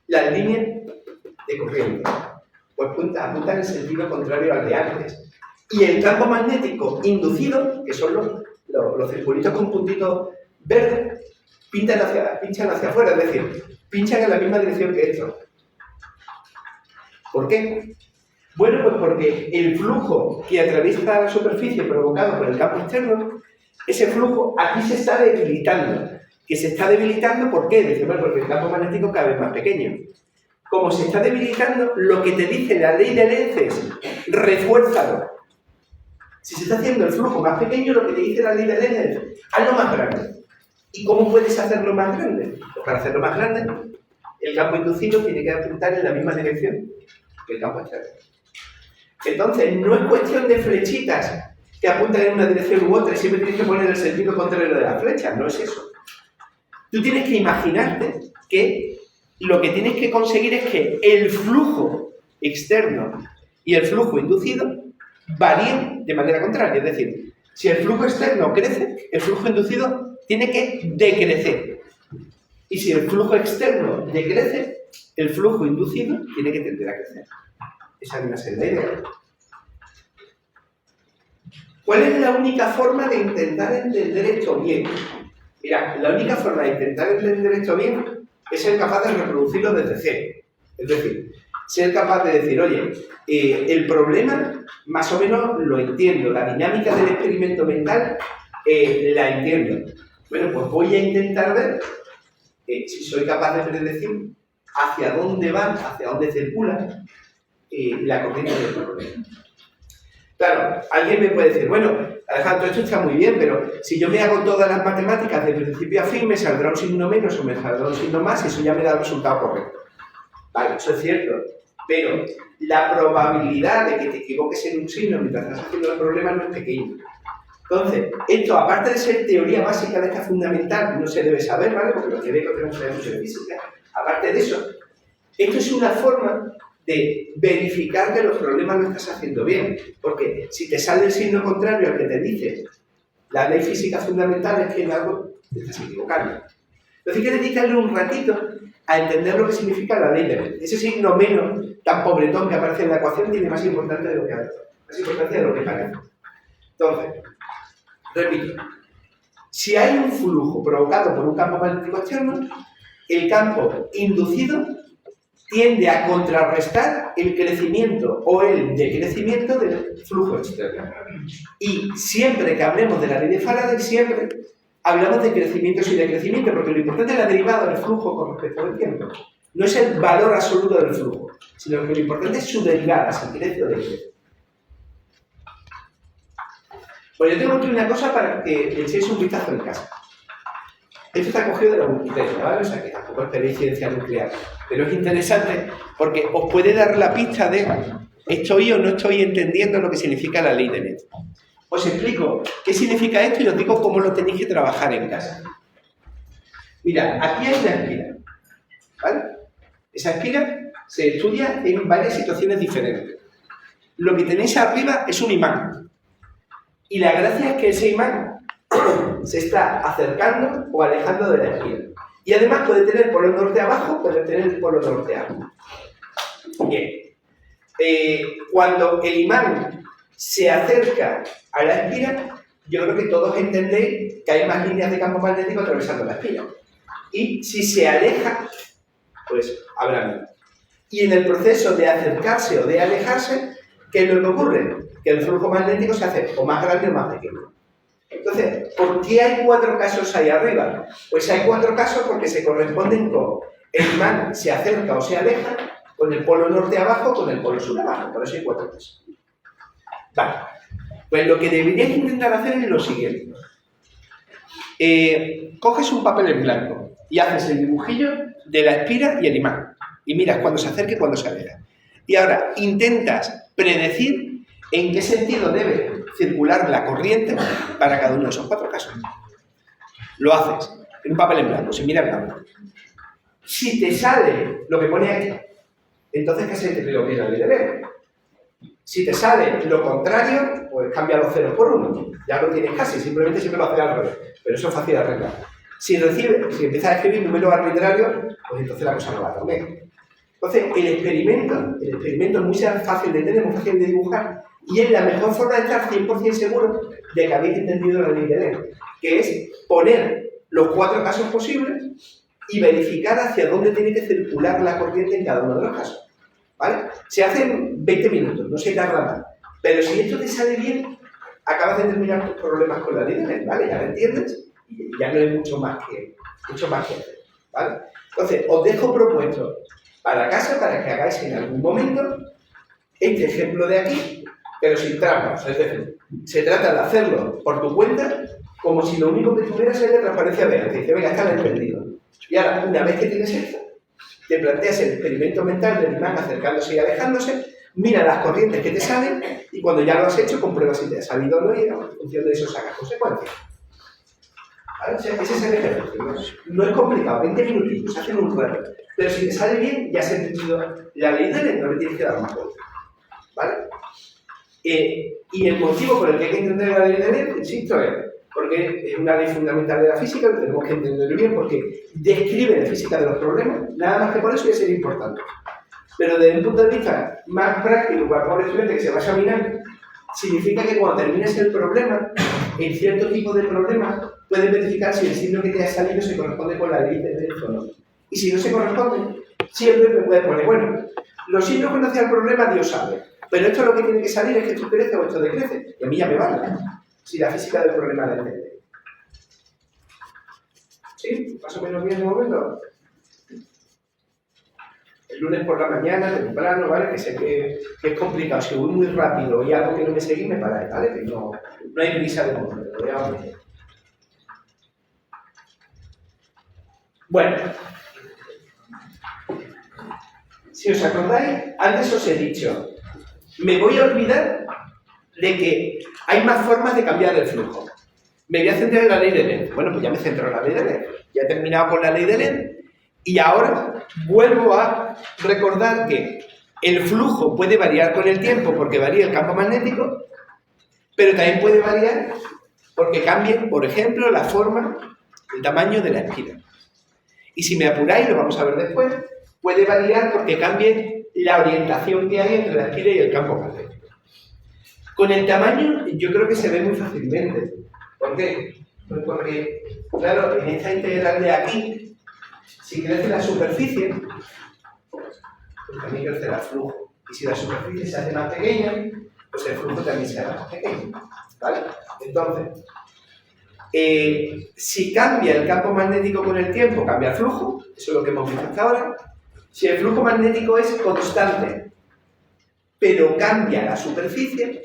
las líneas de corriente? Pues apuntan en el sentido contrario al de antes. Y el campo magnético inducido, que son los circulitos con puntitos verdes, pinchan hacia afuera, es decir, pinchan en la misma dirección que estos. ¿Por qué? Bueno, pues porque el flujo que atraviesa la superficie provocado por el campo externo, ese flujo aquí se está debilitando. ¿Que se está debilitando por qué? Dice, bueno, porque el campo magnético cada vez más pequeño. Como se está debilitando, lo que te dice la ley de Lenz es refuérzalo. Si se está haciendo el flujo más pequeño, lo que te dice la ley de Lenz es hazlo más grande. ¿Y cómo puedes hacerlo más grande? Pues para hacerlo más grande, el campo inducido tiene que apuntar en la misma dirección que el campo externo. Entonces, no es cuestión de flechitas que apuntan en una dirección u otra y siempre tienes que poner el sentido contrario de la flecha, no es eso. Tú tienes que imaginarte que lo que tienes que conseguir es que el flujo externo y el flujo inducido varíen de manera contraria. Es decir, si el flujo externo crece, el flujo inducido tiene que decrecer. Y si el flujo externo decrece, el flujo inducido tiene que tender a crecer. Esa viene a ser la idea. ¿Cuál es la única forma de intentar entender esto bien? Mira, la única forma de intentar entender esto bien es ser capaz de reproducirlo desde cero. Es decir, ser capaz de decir, oye, el problema más o menos lo entiendo, la dinámica del experimento mental la entiendo. Bueno, pues voy a intentar ver si soy capaz de predecir hacia dónde va, hacia dónde circula la corriente del problema. Claro, alguien me puede decir, bueno, Alejandro, esto está muy bien, pero si yo me hago todas las matemáticas de principio a fin, me saldrá un signo menos o me saldrá un signo más y eso ya me da el resultado correcto. Vale, eso es cierto, pero la probabilidad de que te equivoques en un signo mientras estás haciendo el problema no es pequeña. Entonces, esto, aparte de ser teoría básica de esta fundamental, no se debe saber, ¿vale? Porque lo que veo que tenemos que saber mucho de física. Aparte de eso, esto es una forma de verificar que los problemas lo estás haciendo bien. Porque si te sale el signo contrario al que te dice la ley física fundamental, es que en algo te estás equivocando. Entonces hay que dedicarle un ratito a entender lo que significa la ley de Lenz. Ese signo menos tan pobretón que aparece en la ecuación tiene más importancia de lo que parece. Entonces, repito, si hay un flujo provocado por un campo magnético externo, el campo inducido tiende a contrarrestar el crecimiento o el decrecimiento del flujo externo. Y siempre que hablemos de la ley de Faraday, siempre hablamos de crecimientos y decrecimiento, porque lo importante es la derivada del flujo con respecto al tiempo. No es el valor absoluto del flujo, sino que lo importante es su derivada, si crece o decrece. Pues yo tengo aquí una cosa para que le echéis un vistazo en casa. Esto está cogido de la Wikipedia, ¿vale? O sea que tampoco esperéis ciencia nuclear. Pero es interesante porque os puede dar la pista de estoy o no estoy entendiendo lo que significa la ley de Lenz. Os explico qué significa esto y os digo cómo lo tenéis que trabajar en casa. Mirad, aquí hay una espira, ¿vale? Esa espira se estudia en varias situaciones diferentes. Lo que tenéis arriba es un imán. Y la gracia es que ese imán se está acercando o alejando de la espira. Y además puede tener polo norte abajo, puede tener polo norte abajo. Bien. Cuando el imán se acerca a la espira, yo creo que todos entendéis que hay más líneas de campo magnético atravesando la espira. Y si se aleja, pues habrá menos. Y en el proceso de acercarse o de alejarse, ¿qué es lo que ocurre? Que el flujo magnético se hace o más grande o más pequeño. Entonces, ¿por qué hay 4 casos ahí arriba? Pues hay 4 casos porque se corresponden con el imán se acerca o se aleja, con el polo norte abajo, con el polo sur abajo. Por eso hay 4 casos. Vale. Pues lo que deberías intentar hacer es lo siguiente. Coges un papel en blanco y haces el dibujillo de la espira y el imán. Y miras cuándo se acerca y cuándo se aleja. Y ahora intentas predecir en qué sentido debe circular la corriente para cada uno de esos 4 casos. Lo haces. en un papel en blanco, sin mirar blanco. Si te sale lo que pone aquí, entonces ¿qué se te lo que la ley de Lehr? Si te sale lo contrario, pues cambia los ceros por 1. Ya lo tienes casi, simplemente siempre lo haces al revés. Pero eso es fácil de arreglar. Si empiezas a escribir números arbitrarios, pues entonces la cosa no va a cambiar. Entonces, el experimento es muy fácil de entender, muy fácil de dibujar, y es la mejor forma de estar 100% seguro de que habéis entendido la ley de Lehr, que es poner los 4 casos posibles y verificar hacia dónde tiene que circular la corriente en cada uno de los casos. ¿Vale? Se hacen 20 minutos, no se tarda más. Pero si esto te sale bien, acabas de terminar tus problemas con la ley de Lehr, ¿vale? Ya lo entiendes y ya no hay mucho más que hacer, ¿vale? Entonces, os dejo propuesto para casa para que hagáis en algún momento este ejemplo de aquí, pero sin trampas. Es decir, se trata de hacerlo por tu cuenta, como si lo único que tuvieras es la transparencia de antes. Dice, venga, está entendido. Y ahora, una vez que tienes esto, te planteas el experimento mental del imán acercándose y alejándose, mira las corrientes que te salen y cuando ya lo has hecho, comprueba si te ha salido o no y en función de eso sacas consecuencias. ¿Vale? O sea, ese es el ejercicio. No es complicado, 20 minutitos, hacen un rato. Pero si te sale bien, ya has entendido la ley de Lehr, no le tienes que dar más vueltas. ¿Vale? Y el motivo por el que hay que entender la ley de Lehr, insisto, es porque es una ley fundamental de la física, lo tenemos que entender bien porque describe la física de los problemas, nada más que por eso ya sería importante. Pero desde un punto de vista más práctico, para un estudiante que se va a examinar, significa que cuando termines el problema, en cierto tipo de problemas, puedes verificar si el signo que te ha salido se corresponde con la ley de Lehr o no. Y si no se corresponde, siempre me puedes poner, bueno, los signos cuando hacía el problema Dios sabe, pero esto lo que tiene que salir es que esto crece o esto decrece, y a mí ya me vale. Si la física del problema la entiende. ¿Sí? ¿Más o menos bien de momento? El lunes por la mañana, temprano, ¿vale? Que sé que es complicado. Si voy muy rápido y algo que no me seguí, me paráis, ¿vale? Que no hay prisa de momento. Lo voy a meter. Bueno. Si os acordáis, antes os he dicho, me voy a olvidar de que hay más formas de cambiar el flujo. Me voy a centrar en la ley de Lehr. Bueno, pues ya me centro en la ley de Lehr. Ya he terminado con la ley de Lehr y ahora vuelvo a recordar que el flujo puede variar con el tiempo porque varía el campo magnético, pero también puede variar porque cambie, por ejemplo, la forma, el tamaño de la espiral. Y si me apuráis, lo vamos a ver después, puede variar porque cambie la orientación que hay entre la espiral y el campo magnético. Con el tamaño, yo creo que se ve muy fácilmente. ¿Por qué? Pues porque, claro, en esta integral de aquí, si crece la superficie, pues también crecerá el flujo. Y si la superficie se hace más pequeña, pues el flujo también será más pequeño. ¿Vale? Entonces, si cambia el campo magnético con el tiempo, cambia el flujo. Eso es lo que hemos visto hasta ahora. Si el flujo magnético es constante, pero cambia la superficie,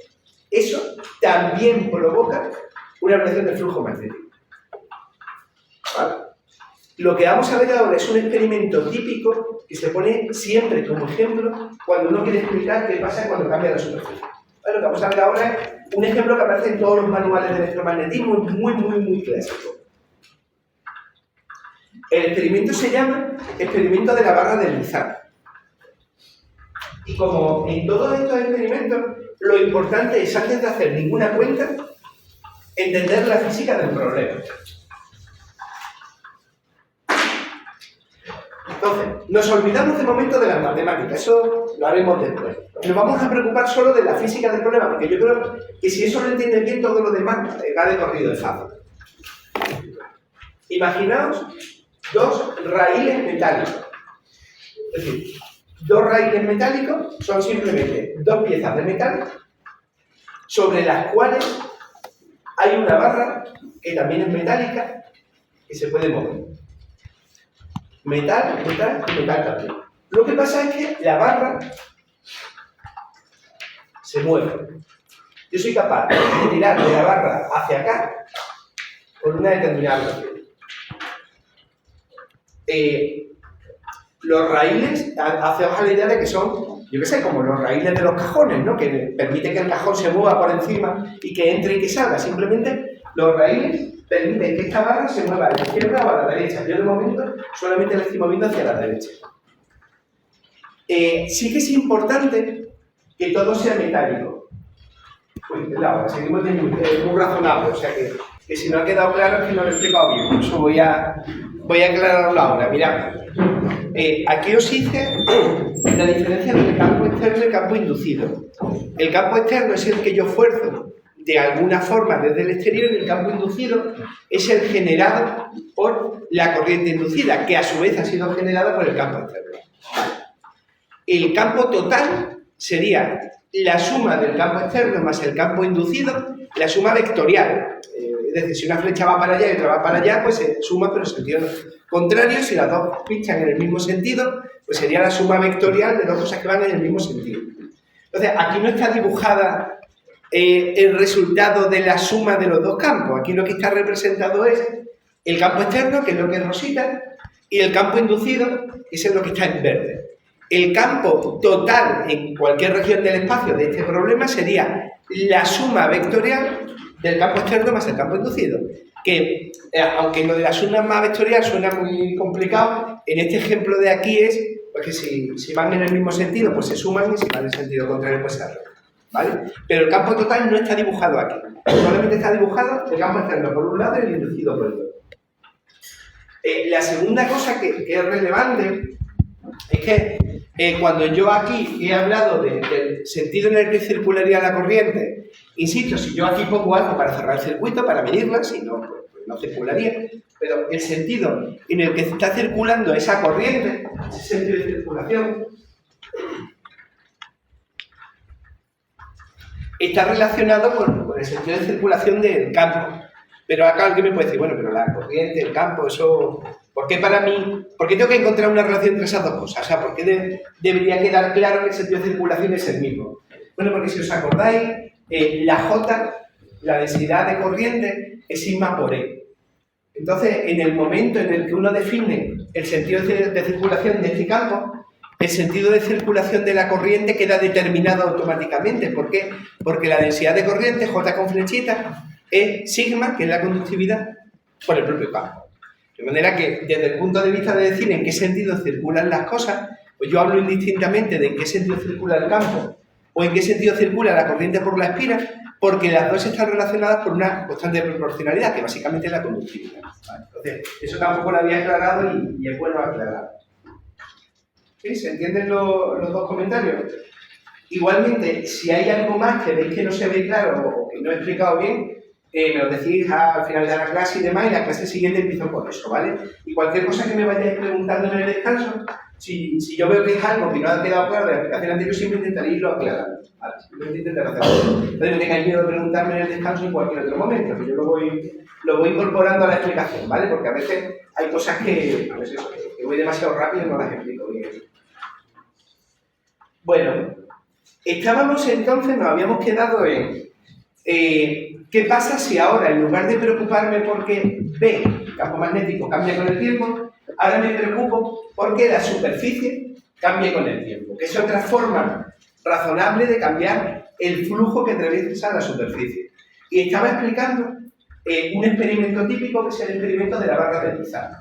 eso también provoca una variación del flujo magnético. ¿Vale? Lo que vamos a ver ahora es un experimento típico que se pone siempre como ejemplo cuando uno quiere explicar qué pasa cuando cambia la superficie. ¿Vale? Lo que vamos a ver ahora es un ejemplo que aparece en todos los manuales de electromagnetismo, muy clásico. El experimento se llama experimento de la barra del Lizard. Y como en todos estos experimentos, lo importante es, antes de hacer ninguna cuenta, entender la física del problema. Entonces, nos olvidamos de momento de las matemáticas, eso lo haremos después. Nos vamos a preocupar solo de la física del problema, porque yo creo que si eso lo entiendes bien, todo lo demás va de corrido de fácil. Imaginaos dos raíles metálicos. Es decir, dos raíles metálicos son simplemente dos piezas de metal sobre las cuales hay una barra que también es metálica y se puede mover. Metal y metal también. Lo que pasa es que la barra se mueve. Yo soy capaz de tirar de la barra hacia acá con una determinada velocidad. Los raíles, hacemos la idea de que son, yo qué sé, como los raíles de los cajones, ¿no? Que permite que el cajón se mueva por encima y que entre y que salga. Simplemente los raíles permite que esta barra se mueva a la izquierda o a la derecha. Yo de momento solamente la estoy moviendo hacia la derecha. Sí que es importante que todo sea metálico. Uy, ahora seguimos muy razonable, o sea que si no ha quedado claro es que no lo he explicado bien, por eso voy a aclararlo ahora. Mirad, aquí os hice la diferencia entre el campo externo y el campo inducido. El campo externo es el que yo fuerzo de alguna forma desde el exterior, y el campo inducido es el generado por la corriente inducida, que a su vez ha sido generada por el campo externo. El campo total sería la suma del campo externo más el campo inducido, la suma vectorial. Es decir, si una flecha va para allá y otra va para allá, pues se suma pero en sentido contrario. Si las dos pinchan en el mismo sentido, pues sería la suma vectorial de dos cosas que van en el mismo sentido. Entonces, aquí no está dibujada el resultado de la suma de los dos campos. Aquí lo que está representado es el campo externo, que es lo que es rosita, y el campo inducido, que es lo que está en verde. El campo total en cualquier región del espacio de este problema sería la suma vectorial del campo externo más el campo inducido. Que, aunque lo de la suma más vectorial suena muy complicado, en este ejemplo de aquí es pues que si van en el mismo sentido, pues se suman, y si van en el sentido contrario, pues se arreglan. ¿Vale? Pero el campo total no está dibujado aquí. Solamente está dibujado el campo externo por un lado y el inducido por el otro. La segunda cosa que es relevante es que cuando yo aquí he hablado del sentido en el que circularía la corriente, insisto, si yo aquí pongo algo para cerrar el circuito, para medirla, si no, pues no circularía, pero el sentido en el que está circulando esa corriente, ese sentido de circulación, está relacionado con el sentido de circulación del campo. Pero acá alguien me puede decir, bueno, pero la corriente, el campo, eso... ¿Por qué para mí? ¿Por qué tengo que encontrar una relación entre esas dos cosas? O sea, ¿por qué debería quedar claro que el sentido de circulación es el mismo? Bueno, porque si os acordáis, la J, la densidad de corriente, es sigma por E. Entonces, en el momento en el que uno define el sentido de circulación de este campo, el sentido de circulación de la corriente queda determinado automáticamente. ¿Por qué? Porque la densidad de corriente, J con flechita, es sigma, que es la conductividad, por el propio campo. De manera que, desde el punto de vista de decir en qué sentido circulan las cosas, pues yo hablo indistintamente de en qué sentido circula el campo o en qué sentido circula la corriente por la espira, porque las dos están relacionadas por una constante de proporcionalidad, que básicamente es la conductividad. ¿Vale? Entonces, eso tampoco lo había aclarado y es bueno aclarar. ¿Sí? ¿Se entienden los dos comentarios? Igualmente, si hay algo más que veis que no se ve claro o que no he explicado bien, me lo decís al final de la clase y demás, y la clase siguiente empiezo con eso, ¿vale? Y cualquier cosa que me vayáis preguntando en el descanso, si yo veo que es algo que no ha quedado claro de la explicación anterior, siempre intentaré irlo aclarando, ¿vale? Simplemente intentaré hacerlo. Entonces no tengáis miedo de preguntarme en el descanso en cualquier otro momento, que yo lo voy incorporando a la explicación, ¿vale? Porque a veces hay cosas que voy demasiado rápido y no las explico bien. Bueno, estábamos entonces, nos habíamos quedado en... ¿qué pasa si ahora, en lugar de preocuparme porque B, el campo magnético, cambia con el tiempo, ahora me preocupo porque la superficie cambie con el tiempo? Que es otra forma razonable de cambiar el flujo que atraviesa la superficie. Y estaba explicando un experimento típico, que es el experimento de la barra de Lizard.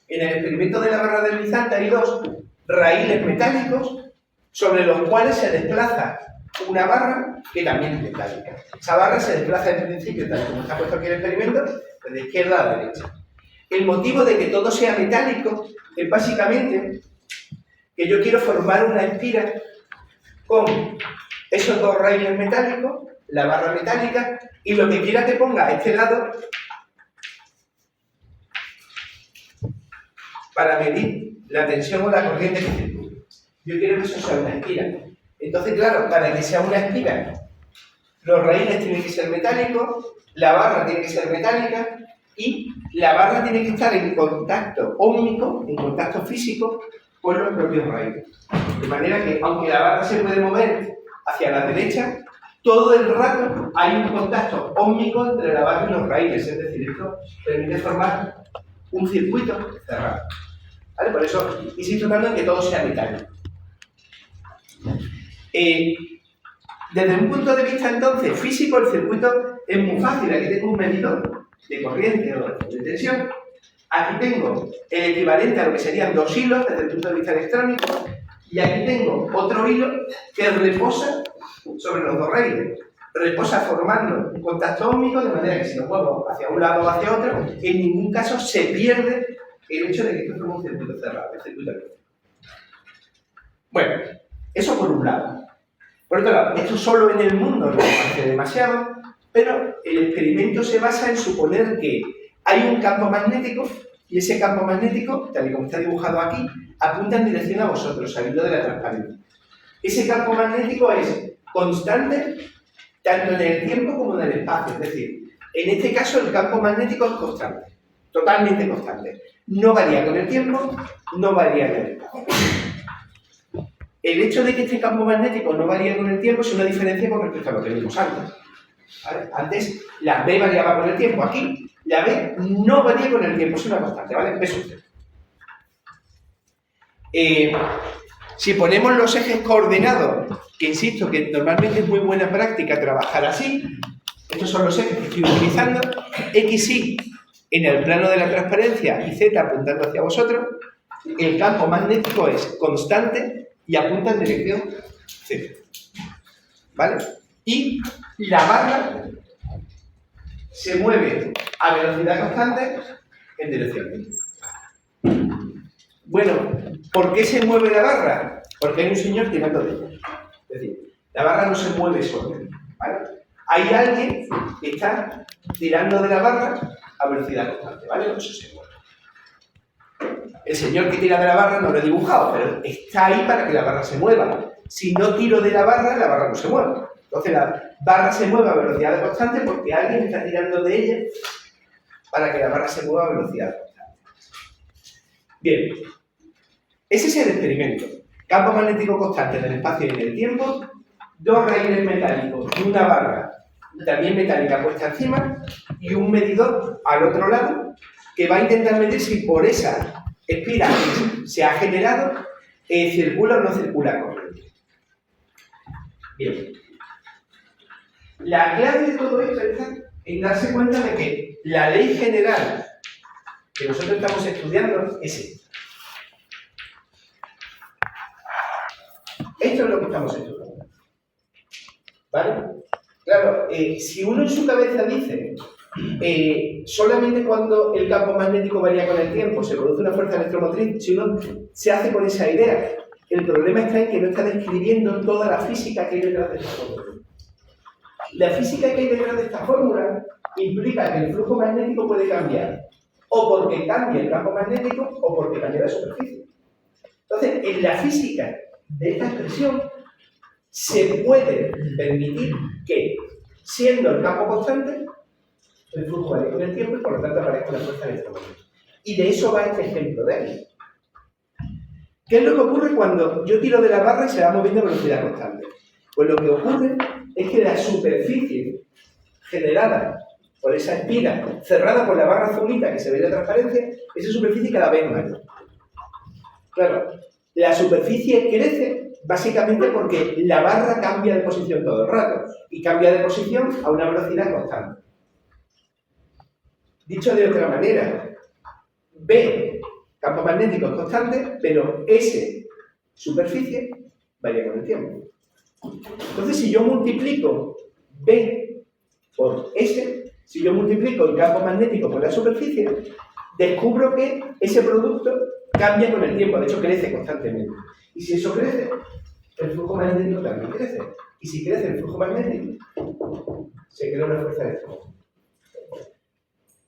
En el experimento de la barra de Lizard hay dos raíles metálicos sobre los cuales se desplaza una barra que también es metálica. Esa barra se desplaza en principio, tal como está puesto aquí en el experimento, pues de izquierda a derecha. El motivo de que todo sea metálico es básicamente que yo quiero formar una espira con esos dos raíles metálicos, la barra metálica, y lo que quiera que ponga a este lado para medir la tensión o la corriente que circula. Yo quiero que eso sea una espira. Entonces, claro, para que sea una espira, los raíles tienen que ser metálicos, la barra tiene que ser metálica y la barra tiene que estar en contacto óhmico, en contacto físico, con los propios raíles. De manera que, aunque la barra se puede mover hacia la derecha, todo el rato hay un contacto óhmico entre la barra y los raíles. Es decir, esto permite formar un circuito cerrado. ¿Vale? Por eso insisto tanto en que todo sea metálico. Desde un punto de vista entonces físico, el circuito es muy fácil. Aquí tengo un medidor de corriente o de tensión. Aquí tengo el equivalente a lo que serían 2 hilos desde el punto de vista electrónico, y aquí tengo otro hilo que reposa sobre los dos raíles. Reposa formando un contacto óhmico, de manera que si lo muevo hacia un lado o hacia otro, en ningún caso se pierde el hecho de que esto es como un circuito cerrado, el circuito eléctrico. Bueno, eso por un lado. Por otro lado, esto solo en el mundo no hace demasiado, pero el experimento se basa en suponer que hay un campo magnético y ese campo magnético, tal y como está dibujado aquí, apunta en dirección a vosotros, saliendo de la transparencia. Ese campo magnético es constante tanto en el tiempo como en el espacio. Es decir, en este caso el campo magnético es constante, totalmente constante. No varía con el tiempo, no varía con el espacio. El hecho de que este campo magnético no varía con el tiempo es una diferencia con respecto a lo que vimos antes. ¿Vale? Antes la B variaba con el tiempo, aquí la B no varía con el tiempo, es una constante, ¿vale? B sub C. Si ponemos los ejes coordenados, que insisto que normalmente es muy buena práctica trabajar así, estos son los ejes que estoy utilizando, X, Y en el plano de la transparencia y Z apuntando hacia vosotros, el campo magnético es constante y apunta en dirección Z. ¿Vale? Y la barra se mueve a velocidad constante en dirección Z. Bueno, ¿por qué se mueve la barra? Porque hay un señor tirando de ella. Es decir, la barra no se mueve sola, ¿vale? Hay alguien que está tirando de la barra a velocidad constante, ¿vale? Por eso se mueve. El señor que tira de la barra no lo he dibujado, pero está ahí para que la barra se mueva. Si no tiro de la barra no se mueve. Entonces la barra se mueve a velocidad constante porque alguien está tirando de ella para que la barra se mueva a velocidad constante. Bien, ese es el experimento. Campo magnético constante en el espacio y en el tiempo, 2 raíles metálicos y una barra también metálica puesta encima y un medidor al otro lado que va a intentar medir si por esa espiral que se ha generado circula o no circula corriente. Bien. La clave de todo esto está en darse cuenta de que la ley general que nosotros estamos estudiando es esta. Esto es lo que estamos estudiando. ¿Vale? Claro, si uno en su cabeza dice solamente cuando el campo magnético varía con el tiempo se produce una fuerza electromotriz, si uno se hace con esa idea, el problema está en que no está describiendo toda la física que hay detrás de esta fórmula. La física que hay detrás de esta fórmula implica que el flujo magnético puede cambiar, o porque cambie el campo magnético, o porque cambie la superficie. Entonces, en la física de esta expresión, se puede permitir que, siendo el campo constante, el flujo varía con el tiempo y por lo tanto aparezca una fuerza electromagnética. Y de eso va este ejemplo de aquí. ¿Qué es lo que ocurre cuando yo tiro de la barra y se va moviendo a velocidad constante? Pues lo que ocurre es que la superficie generada por esa espira cerrada por la barra azulita que se ve en la transparencia, esa superficie cada vez mayor. Claro, la superficie crece básicamente porque la barra cambia de posición todo el rato y cambia de posición a una velocidad constante. Dicho de otra manera, B, campo magnético es constante, pero S, superficie, varía con el tiempo. Entonces, si yo multiplico B por S, si yo multiplico el campo magnético por la superficie, descubro que ese producto cambia con el tiempo, de hecho crece constantemente. Y si eso crece, el flujo magnético también crece. Y si crece el flujo magnético, se crea una fuerza electromagnética.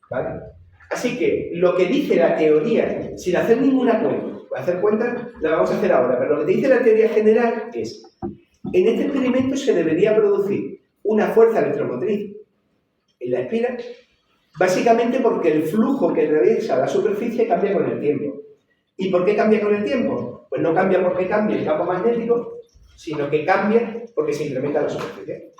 ¿Vale? Así que lo que dice la teoría, sin hacer ninguna cuenta, hacer cuenta la vamos a hacer ahora, pero lo que dice la teoría general es: en este experimento se debería producir una fuerza electromotriz en la espira, básicamente porque el flujo que atraviesa la superficie cambia con el tiempo. ¿Y por qué cambia con el tiempo? Pues no cambia porque cambie el campo magnético, sino que cambia porque se incrementa la superficie.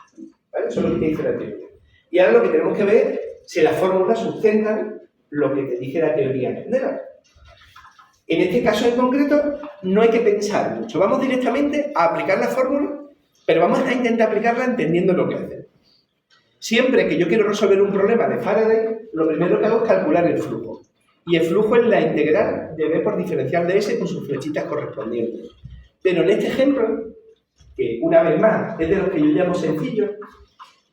¿Vale? Eso es lo que dice la teoría. Y ahora lo que tenemos que ver es si las fórmulas sustentan lo que te dice la teoría general. En este caso en concreto, no hay que pensar mucho. Vamos directamente a aplicar la fórmula, pero vamos a intentar aplicarla entendiendo lo que hace. Siempre que yo quiero resolver un problema de Faraday, lo primero que hago es calcular el flujo. Y el flujo es la integral de B por diferencial de S con sus flechitas correspondientes. Pero en este ejemplo, que una vez más es de los que yo llamo sencillo,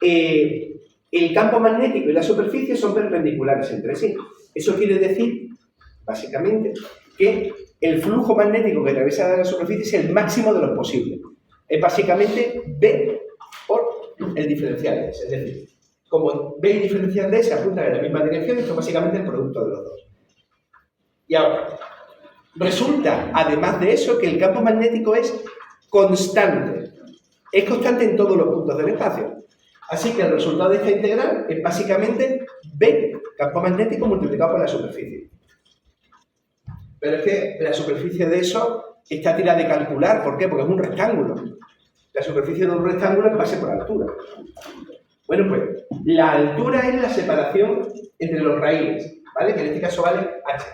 el campo magnético y la superficie son perpendiculares entre sí. Eso quiere decir, básicamente, que el flujo magnético que atraviesa la superficie es el máximo de lo posible. Es básicamente B por el diferencial de S. Es decir, como B y diferencial de S apuntan en la misma dirección, esto es básicamente el producto de los dos. Y ahora, resulta, además de eso, que el campo magnético es constante. Es constante en todos los puntos del espacio. Así que el resultado de esta integral es básicamente B, campo magnético, multiplicado por la superficie. Pero es que la superficie de eso está tirada de calcular. ¿Por qué? Porque es un rectángulo. La superficie de un rectángulo que pase por altura. Bueno, pues, la altura es la separación entre los raíles, ¿vale? Que en este caso vale h.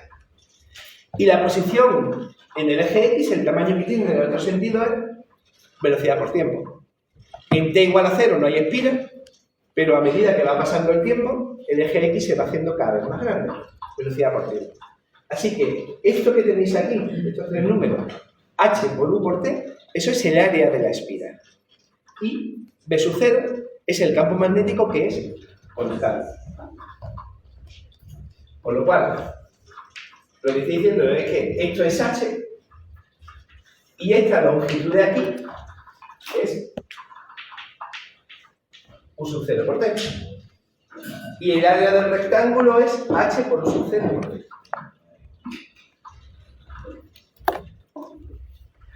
Y la posición en el eje X, el tamaño que tiene en el otro sentido, es velocidad por tiempo. En t igual a 0 no hay espira, pero a medida que va pasando el tiempo, el eje X se va haciendo cada vez más grande. Velocidad por tiempo. Así que esto que tenéis aquí, estos tres números, h por u por t, eso es el área de la espiral. Y B sub 0 es el campo magnético que es constante. Con lo cual, lo que estoy diciendo es que esto es h y esta longitud de aquí es u sub 0 por t. Y el área del rectángulo es h por u sub 0 por t.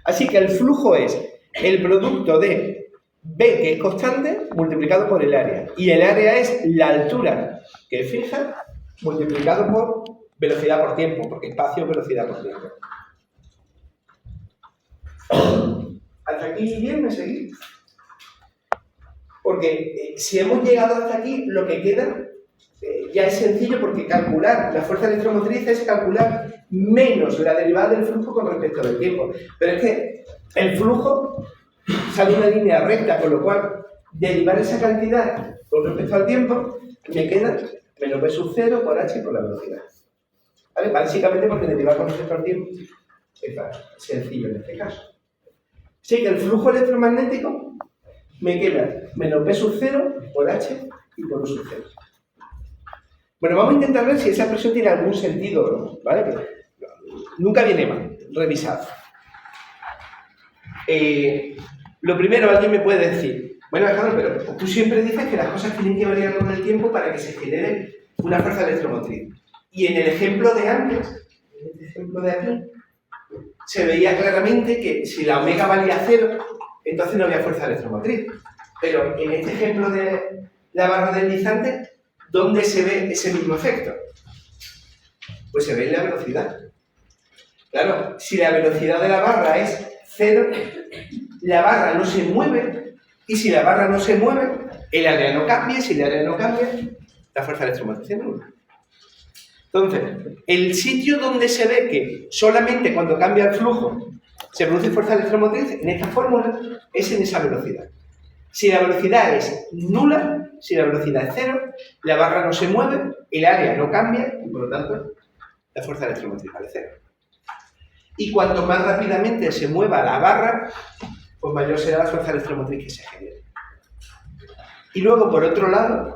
Así que el flujo es el producto de B, que es constante, multiplicado por el área. Y el área es la altura, que es fija, multiplicado por velocidad por tiempo, porque espacio es velocidad por tiempo. ¿Hasta aquí bien? ¿Me seguís? Porque si hemos llegado hasta aquí, lo que queda ya es sencillo, porque calcular la fuerza electromotriz es calcular menos la derivada del flujo con respecto del tiempo. Pero es que el flujo sale una línea recta, con lo cual derivar esa cantidad con respecto al tiempo me queda menos b sub 0 por h por la velocidad. ¿Vale? Básicamente porque derivar con respecto al tiempo es sencillo en este caso. Así que el flujo electromagnético me queda menos b sub 0 por h y por u sub 0. Bueno, vamos a intentar ver si esa expresión tiene algún sentido o no, ¿vale? Pero nunca viene mal, revisad. Lo primero, alguien me puede decir, bueno, Alejandro, pero tú siempre dices que las cosas tienen que variar con el tiempo para que se genere una fuerza electromotriz. Y en el ejemplo de antes, en este ejemplo de aquí, se veía claramente que si la omega valía 0, entonces no había fuerza electromotriz. Pero en este ejemplo de la barra deslizante, ¿dónde se ve ese mismo efecto? Pues se ve en la velocidad. Claro, si la velocidad de la barra es 0, la barra no se mueve, y si la barra no se mueve, el área no cambia, y si el área no cambia, la fuerza electromotriz es nula. Entonces, el sitio donde se ve que solamente cuando cambia el flujo se produce fuerza electromotriz, en esta fórmula, es en esa velocidad. Si la velocidad es nula, si la velocidad es 0, la barra no se mueve, el área no cambia, y por lo tanto, la fuerza electromotriz vale 0. Y cuanto más rápidamente se mueva la barra, pues mayor será la fuerza electromotriz que se genere. Y luego, por otro lado,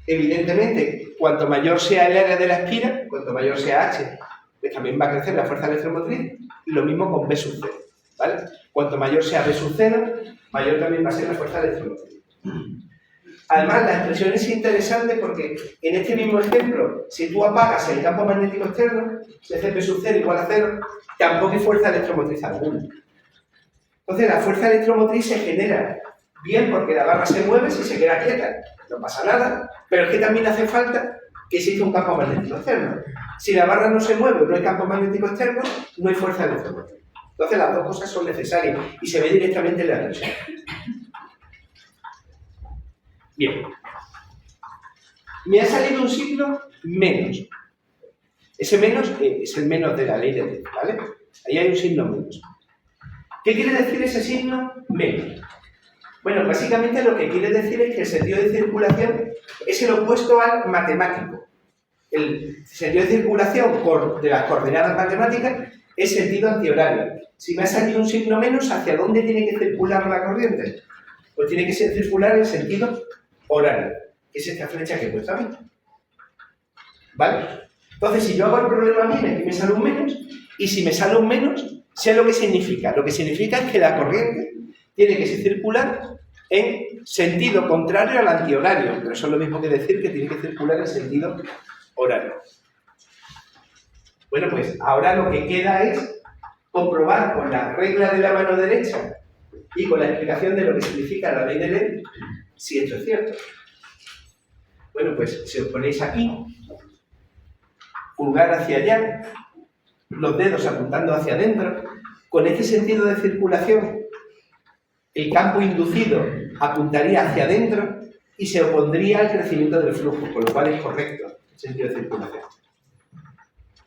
evidentemente, cuanto mayor sea el área de la espira, cuanto mayor sea h, pues también va a crecer la fuerza electromotriz, y lo mismo con b sub 0, ¿vale? Cuanto mayor sea b sub 0, mayor también va a ser la fuerza electromotriz. Además, la expresión es interesante porque en este mismo ejemplo, si tú apagas el campo magnético externo, si haces b sub 0 igual a 0, tampoco hay fuerza electromotriz alguna. Entonces, la fuerza electromotriz se genera bien porque la barra se mueve si se queda quieta, no pasa nada, pero es que también hace falta que exista un campo magnético externo. Si la barra no se mueve o no hay campo magnético externo, no hay fuerza electromotriz. Entonces, las dos cosas son necesarias y se ve directamente en la expresión. Bien. Me ha salido un signo menos. Ese menos es el menos de la ley de T, ¿vale? Ahí hay un signo menos. ¿Qué quiere decir ese signo menos? Bueno, básicamente lo que quiere decir es que el sentido de circulación es el opuesto al matemático. El sentido de circulación de las coordenadas matemáticas es sentido antihorario. Si me ha salido un signo menos, ¿hacia dónde tiene que circular la corriente? Pues tiene que circular en sentido horario, que es esta flecha que he puesto aquí. ¿Vale? Entonces, si yo hago el problema bien, aquí me sale un menos, y si me sale un menos, sé lo que significa. Lo que significa es que la corriente tiene que circular en sentido contrario al antihorario, pero eso es lo mismo que decir que tiene que circular en sentido horario. Bueno, pues ahora lo que queda es comprobar con la regla de la mano derecha y con la explicación de lo que significa la ley de Lenz si esto es cierto. Bueno, pues si os ponéis aquí, pulgar hacia allá, los dedos apuntando hacia adentro, con este sentido de circulación, el campo inducido apuntaría hacia adentro y se opondría al crecimiento del flujo, con lo cual es correcto el sentido de circulación.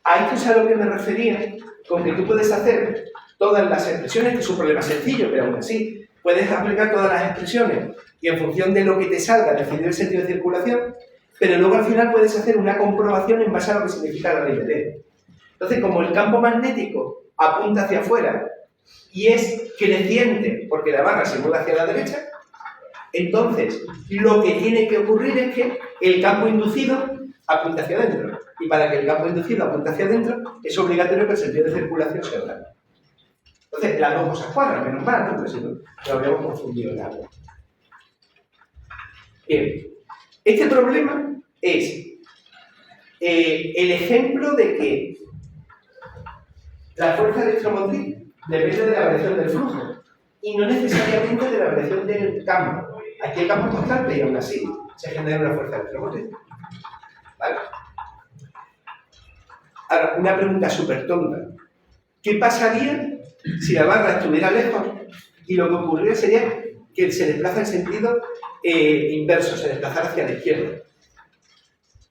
A esto es a lo que me refería, con que tú puedes hacer todas las expresiones, que es un problema sencillo, pero aún así, puedes aplicar todas las expresiones y en función de lo que te salga definir el sentido de circulación, pero luego al final puedes hacer una comprobación en base a lo que significa la ley de Lenz. Entonces, como el campo magnético apunta hacia afuera y es creciente porque la barra se mueve hacia la derecha, entonces lo que tiene que ocurrir es que el campo inducido apunte hacia adentro. Y para que el campo inducido apunte hacia adentro, es obligatorio que el sentido de circulación sea horario. Entonces, las dos cosas cuadran, menos mal, ¿no? Porque si no, lo habríamos confundido en algo. Bien, este problema es el ejemplo de que la fuerza electromotriz depende de la variación del flujo y no necesariamente de la variación del campo. Aquí el campo es constante y aún así se genera una fuerza electromotriz. ¿Vale? Ahora, una pregunta súper tonta. ¿Qué pasaría si la barra estuviera lejos y lo que ocurriría sería que se desplaza en sentido inverso, se desplazara hacia la izquierda?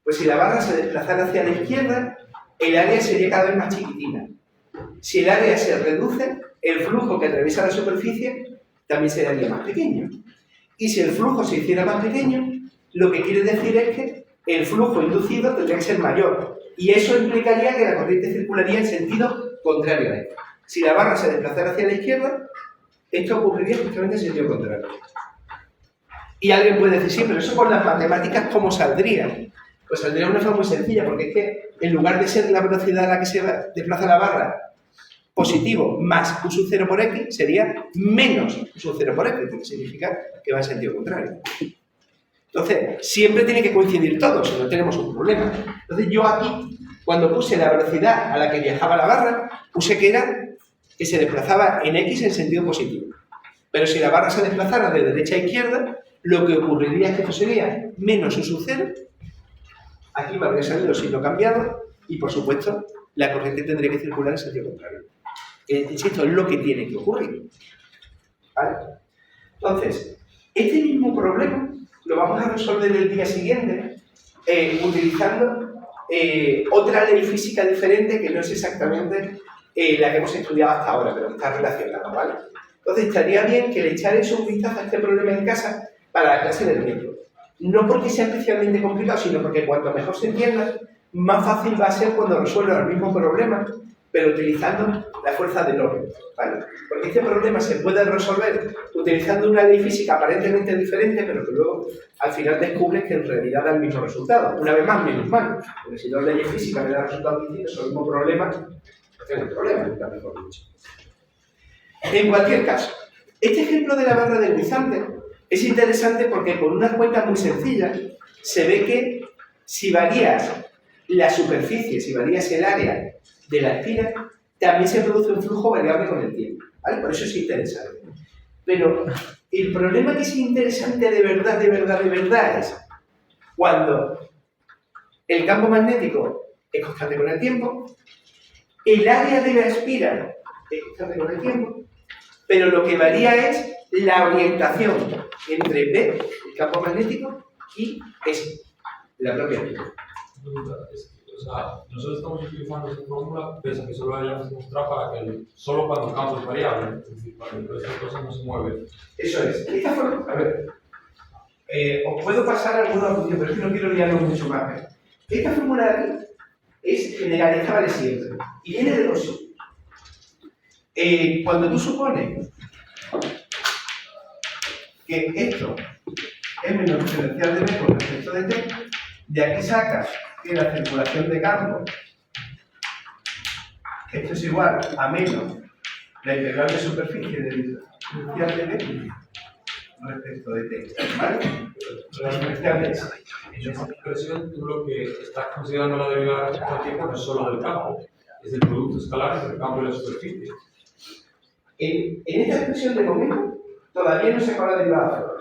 Pues si la barra se desplazara hacia la izquierda, el área sería cada vez más chiquitina. Si el área se reduce, el flujo que atraviesa la superficie también sería más pequeño. Y si el flujo se hiciera más pequeño, lo que quiere decir es que el flujo inducido tendría que ser mayor. Y eso implicaría que la corriente circularía en sentido contrario a esto. Si la barra se desplazara hacia la izquierda, esto ocurriría justamente en sentido contrario. Y alguien puede decir, sí, pero eso con las matemáticas, ¿cómo saldría? Pues saldría de una forma muy sencilla, porque es que en lugar de ser la velocidad a la que se desplaza la barra positivo más u sub 0 por x, sería menos u sub 0 por x, lo que significa que va en sentido contrario. Entonces, siempre tiene que coincidir todo, si no tenemos un problema. Entonces, yo aquí, cuando puse la velocidad a la que viajaba la barra, puse que se desplazaba en x en sentido positivo. Pero si la barra se desplazara de derecha a izquierda, lo que ocurriría es que esto sería menos u sub 0. Aquí me habría salido el signo cambiado y, por supuesto, la corriente tendría que circular en sentido contrario. Insisto, es lo que tiene que ocurrir. ¿Vale? Entonces, este mismo problema lo vamos a resolver el día siguiente utilizando otra ley física diferente que no es exactamente la que hemos estudiado hasta ahora, pero que está relacionada, ¿vale? Entonces, estaría bien que le echarais un vistazo a este problema en casa para la clase del miércoles. No porque sea especialmente complicado, sino porque cuanto mejor se entienda, más fácil va a ser cuando resuelva el mismo problema, pero utilizando la fuerza de Lorentz, ¿vale? Porque este problema se puede resolver utilizando una ley física aparentemente diferente, pero que luego al final descubres que en realidad da el mismo resultado. Una vez más, menos mal, porque si dos leyes físicas me dan resultados distintos sobre el mismo problema, pues tengo un problema, nunca mejor dicho. En cualquier caso, este ejemplo de la barra deslizante es interesante porque con una cuenta muy sencilla se ve que si varías la superficie, si varías el área de la esfera, también se produce un flujo variable con el tiempo, ¿vale? Por eso es interesante. Pero el problema que es interesante de verdad es cuando el campo magnético es constante con el tiempo, el área de la esfera es constante con el tiempo, pero lo que varía es la orientación entre B, el campo magnético, y S, la propia esfera. O sea, nosotros estamos utilizando esa fórmula pese a que solo la hayamos demostrado para que solo cuando el campo es variable, es decir, para que esta cosa no se mueve. Eso es. Esta fórmula, a ver, os puedo pasar algunos apuntes, pero es que no quiero liarlo mucho más. Esta fórmula de aquí es generalista, vale siempre, y viene de dos sitios. Cuando tú supones que esto es menos diferencial de B con respecto de T, de aquí sacas que la circulación de campo, esto es igual a menos la integral de superficie del diferencial de B respecto de T, ¿vale? Realmente, en esa expresión, tú lo que estás considerando la derivada respecto al tiempo no es solo del campo, es del producto escalar entre el campo y la superficie. En esta expresión de momento, todavía no se acaba la derivada.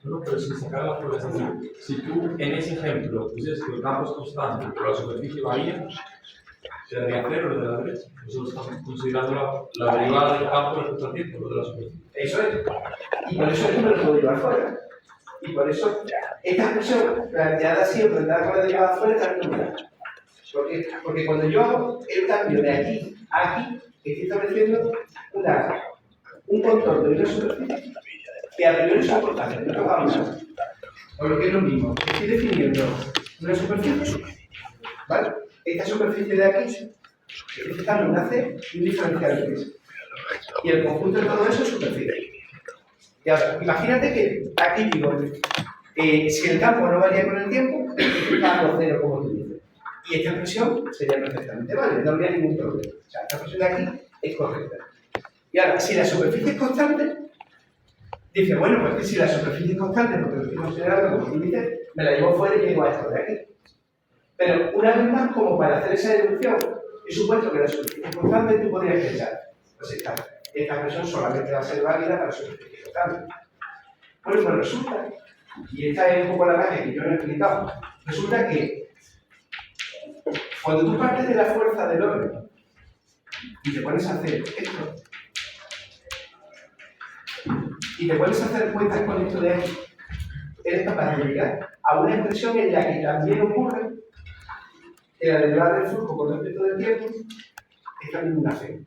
No, pero sin sacar la prueba, es decir, si tú en ese ejemplo pusieras que el campo es constante, pero la superficie varía, te daría cero lo de la derecha. Nosotros estamos considerando la derivada del campo respecto al tiempo, lo de la superficie. Eso es. Y por eso esto me lo puedo llevar fuera. Y por eso esta expresión planteada así o planteada con la derivada fuera está numerada. Porque cuando yo hago el cambio de aquí a aquí, estoy estableciendo un contorno de una superficie que a priori es importante, no tengo nada. O lo que es lo mismo, estoy definiendo una superficie, ¿vale? Esta superficie de aquí es también una C y un diferencial de S. Y el conjunto de todo eso es superficie. Y ahora, imagínate que aquí digo, si el campo no varía con el tiempo, está a 0, como tú dices. Y esta expresión sería perfectamente válida, no habría ningún problema. O sea, esta expresión de aquí es correcta. Y ahora, si la superficie es constante, dice, bueno, pues que si la superficie es constante, porque lo estoy considerando como tú dices, me la llevo fuera y llego a esto de aquí. Pero una vez más, como para hacer esa deducción, he supuesto que la superficie es constante, tú podrías pensar, pues esta expresión solamente va a ser válida para superficie constante. Bueno, pues resulta, y esta es un poco la magia que yo no he explicado, resulta que cuando tú partes de la fuerza del orden y te pones a hacer esto, y te pones a hacer cuentas con esto de aquí, eres capaz de llegar a una expresión en la que también ocurre que la derivada del flujo con respecto del tiempo es también una C.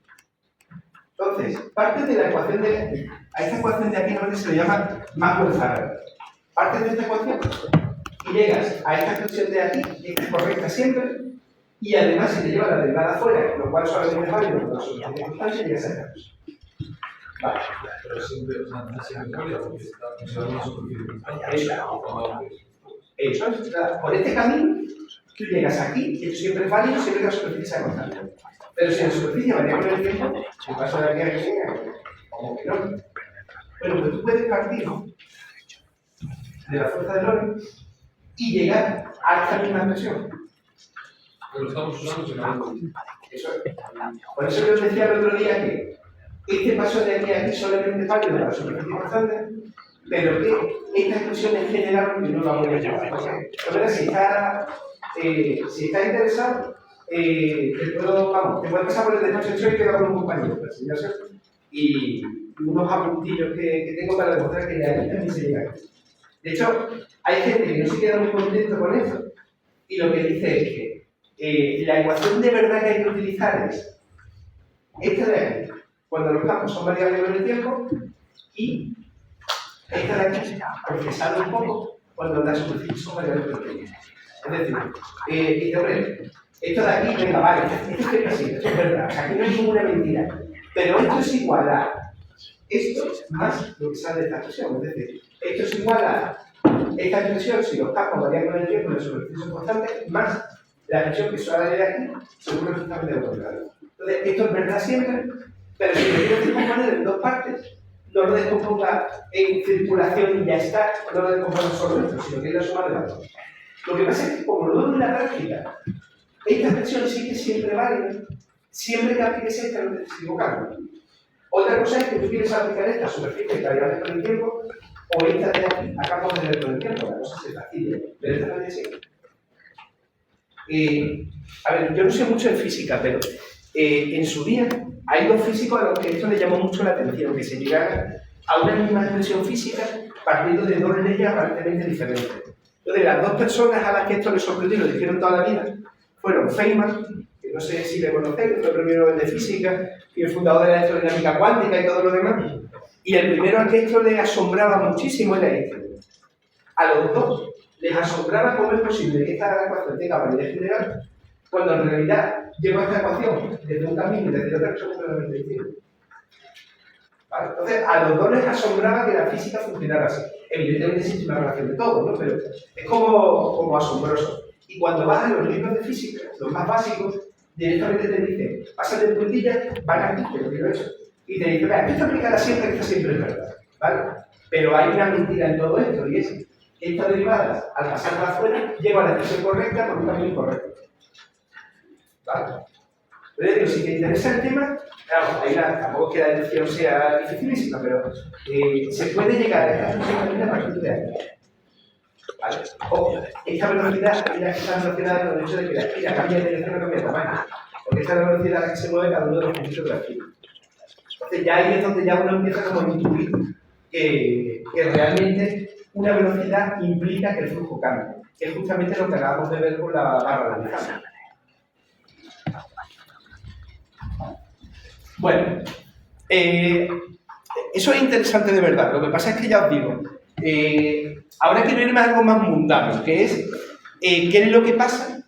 Entonces, parte de la ecuación de aquí, a esta ecuación de aquí normalmente se le llama Maxwell-Farrell. Partes de esta ecuación y llegas a esta expresión de aquí, que es correcta siempre, y además si te lleva la derivada afuera, lo cual solamente es válido con la solución constante, llegas a esta expresión. Vale. Pero siempre, o sea, no siempre es válida porque está considerando una superficie constante. Eso es, por este camino, tú llegas aquí, y esto siempre es válido, siempre que la superficie sea constante. Pero si la superficie varía con el tiempo, si pasa de aquí a aquí, como que no. Bueno, pues tú puedes partir de la fuerza del orden y llegar a esta misma expresión. Pero estamos usando generalmente. Eso es. Por eso yo os decía el otro día que este paso de aquí a aquí solamente es válido para la superficie constante, pero que esta expresión en general no la voy a llevar. Entonces, si está interesado, te puedo pasar por el despacho y quedar con un compañero, y unos apuntillos que tengo para demostrar que de aquí también se llega aquí. De hecho, hay gente que no se queda muy contento con esto, y lo que dice es que la ecuación de verdad que hay que utilizar es esta de aquí, cuando los campos son variables con el tiempo, y esta de aquí, procesado un poco, cuando las superficies son variables con el tiempo. Es decir, esto de aquí, venga, vale, esto es así, esto es verdad, o sea, aquí no hay ninguna mentira. Pero esto es igual a esto más lo que sale de esta expresión. Es decir, esto es igual a esta expresión, si los campos varían con el tiempo y la superficie son constantes, más la expresión que sale de aquí, según justamente lo contrario. Entonces, esto es verdad siempre, pero si lo quieres descomponer en dos partes, no lo descomponga en circulación y ya está, no lo descomponga solo esto, sino que lo suma de las dos. Lo que pasa es que, como luego en la práctica, esta expresión sí que es siempre válida, siempre que apliques esta no te estés equivocando. Otra cosa es que tú quieres aplicar esta superficie variable con el tiempo, o esta de aquí a campos de con el tiempo, la cosa se facilita, pero esta no es así. A ver, yo no sé mucho de física, pero en su día hay dos físicos a los que esto les llamó mucho la atención, que se llegaran a una misma expresión física partiendo de dos leyes aparentemente diferentes. Entonces, las dos personas a las que esto les sorprendió y lo dijeron toda la vida fueron Feynman, que no sé si le conocéis, fue el premio Nobel de Física y el fundador de la electrodinámica cuántica y todo lo demás. Y el primero al que esto le asombraba muchísimo era este. A los dos les asombraba cómo es posible que esta ecuación tenga validez general, cuando en realidad lleva esta ecuación desde un camino y desde otra cosa completamente distinta. ¿Vale? Entonces, a los dos les asombraba que la física funcionara así. Evidentemente existe una relación de todo, ¿no? Pero es como asombroso. Y cuando vas a los libros de física, los más básicos, directamente te dicen, pásate en puntillas, van aquí, te lo he hecho. Y te dicen, vea, esto aplicará siempre, esto siempre es verdad. ¿Vale? Pero hay una mentira en todo esto, y es que estas derivadas, al pasarlas afuera, llevan la expresión correcta por un camino incorrecto. ¿Vale? Pero digo, si te interesa el tema, claro, tampoco es que la deducción sea dificilísima, pero se puede llegar a esta expresión a partir de aquí. ¿Vale? O esta velocidad está relacionada con el hecho de que la esquina cambia de dirección o cambia de tamaño. Porque esta es la velocidad a la que se mueve cada uno de los puntos de la esquina. Entonces ya ahí es donde ya uno empieza como a intuir que realmente una velocidad implica que el flujo cambie, que es justamente lo que acabamos de ver con la barra de Lejano. Bueno, eso es interesante de verdad. Lo que pasa es que ya os digo, ahora quiero irme a algo más mundano, que es qué es lo que pasa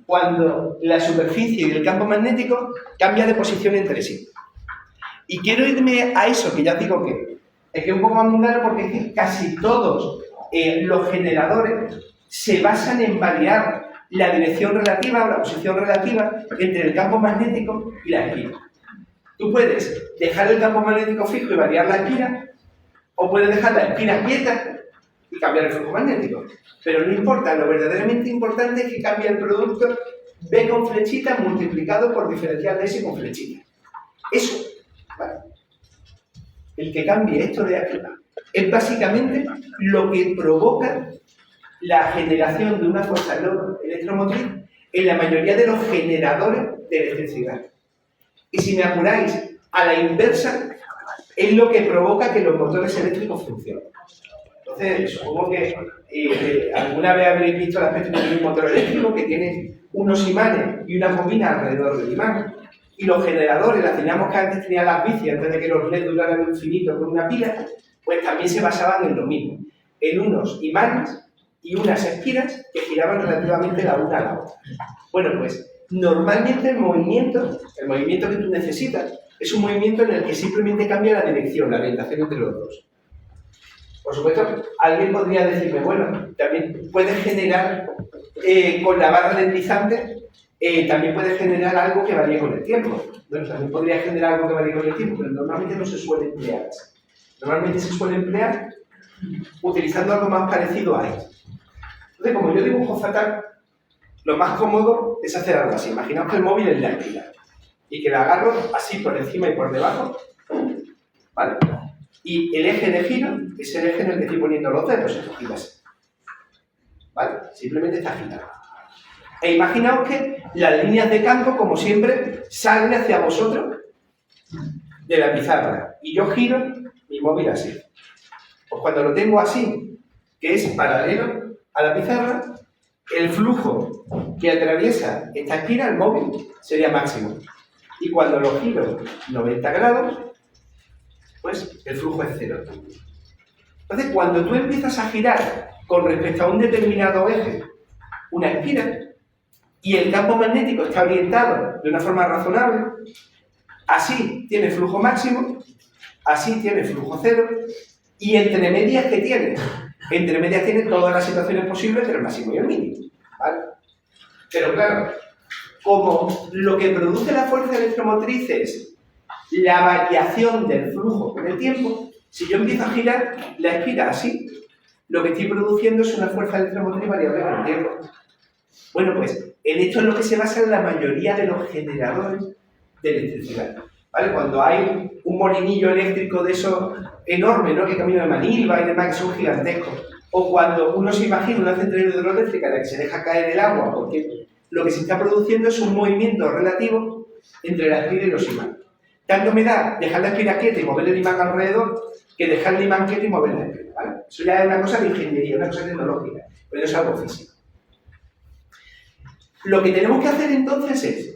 cuando la superficie y el campo magnético cambian de posición entre sí. Y quiero irme a eso, que ya os digo que es un poco más mundano porque es que casi todos los generadores se basan en variar la dirección relativa o la posición relativa entre el campo magnético y la esquina. Tú puedes dejar el campo magnético fijo y variar la esquina, o puedes dejar la esquina quieta y cambiar el flujo magnético. Pero no importa, lo verdaderamente importante es que cambie el producto B con flechita multiplicado por diferencial de S con flechita. Eso, ¿vale? El que cambie esto de aquí es básicamente lo que provoca la generación de una fuerza electromotriz en la mayoría de los generadores de electricidad. Y si me apuráis, a la inversa, es lo que provoca que los motores eléctricos funcionen. Entonces, supongo que alguna vez habréis visto el aspecto de un motor eléctrico que tiene unos imanes y una bobina alrededor del imán. Y los generadores, las teníamos que antes tenían las bicis, antes de que los LED duraran infinito con una pila, pues también se basaban en lo mismo. En unos imanes y unas espiras que giraban relativamente la una a la otra. Bueno, pues normalmente el movimiento que tú necesitas es un movimiento en el que simplemente cambia la dirección, la orientación entre los dos. Por supuesto, alguien podría decirme, bueno, también puedes generar con la barra lentizante, también puedes generar algo que varíe con el tiempo. Bueno, también podría generar algo que varíe con el tiempo, pero normalmente no se suele emplear. Normalmente se suele emplear utilizando algo más parecido a esto. Entonces, como yo dibujo fatal, lo más cómodo es hacer algo así. Imaginaos que el móvil es la esquina y que la agarro así por encima y por debajo, ¿vale? Y el eje de giro es el eje en el que estoy poniendo los dedos, esto gira así, ¿vale? Simplemente está girando. E imaginaos que las líneas de campo, como siempre, salen hacia vosotros de la pizarra y yo giro mi móvil así. Pues cuando lo tengo así, que es paralelo a la pizarra, el flujo que atraviesa esta esquina, el móvil, sería máximo. Y cuando lo giro 90 grados, pues el flujo es cero. Entonces, cuando tú empiezas a girar con respecto a un determinado eje, una esquina, y el campo magnético está orientado de una forma razonable, así tiene flujo máximo, así tiene flujo cero, y entre medias, ¿qué tiene? Entre medias tiene todas las situaciones posibles entre el máximo y el mínimo, ¿vale? Pero claro, como lo que produce la fuerza electromotriz es la variación del flujo con el tiempo, si yo empiezo a girar la esquina así, lo que estoy produciendo es una fuerza electromotriz variable con el tiempo. Bueno, pues en esto es lo que se basa en la mayoría de los generadores de electricidad, ¿vale? Cuando hay un molinillo eléctrico de esos enormes, ¿no?, que camina de Manilva y demás, que son gigantescos, o cuando uno se imagina una central hidroeléctrica en la que se deja caer el agua, porque lo que se está produciendo es un movimiento relativo entre la espira y los imanes. Tanto me da dejar la espira quieta y mover el imán alrededor, que dejar el imán quieto y mover la espira, ¿vale? Eso ya es una cosa de ingeniería, una cosa tecnológica, pero no es algo físico. Lo que tenemos que hacer entonces es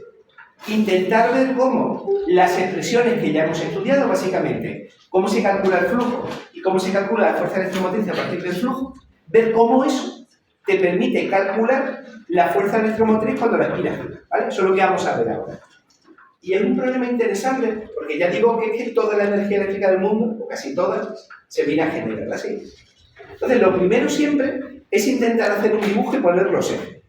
intentar ver cómo las expresiones que ya hemos estudiado, básicamente, cómo se calcula el flujo y cómo se calcula la fuerza electromotriz a partir del flujo, ver cómo eso te permite calcular la fuerza electromotriz cuando la aspiras, ¿vale? Eso es lo que vamos a ver ahora. Y es un problema interesante, porque ya digo que es que toda la energía eléctrica del mundo, o casi toda, se viene a generar así. Entonces, lo primero siempre es intentar hacer un dibujo y poner los ejes.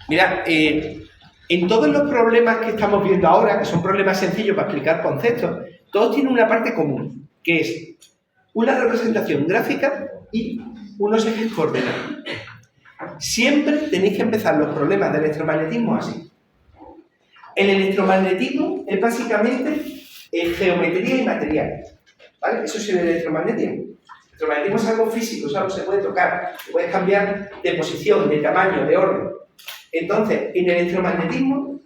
Mira, en todos los problemas que estamos viendo ahora, que son problemas sencillos para explicar conceptos, todos tienen una parte común, que es una representación gráfica y unos ejes coordenados. Siempre tenéis que empezar los problemas de electromagnetismo así. El electromagnetismo es básicamente geometría y materiales, ¿vale? Eso es el electromagnetismo. El electromagnetismo es algo físico, es algo que se puede tocar, se puede cambiar de posición, de tamaño, de orden. Entonces, en el electromagnetismo,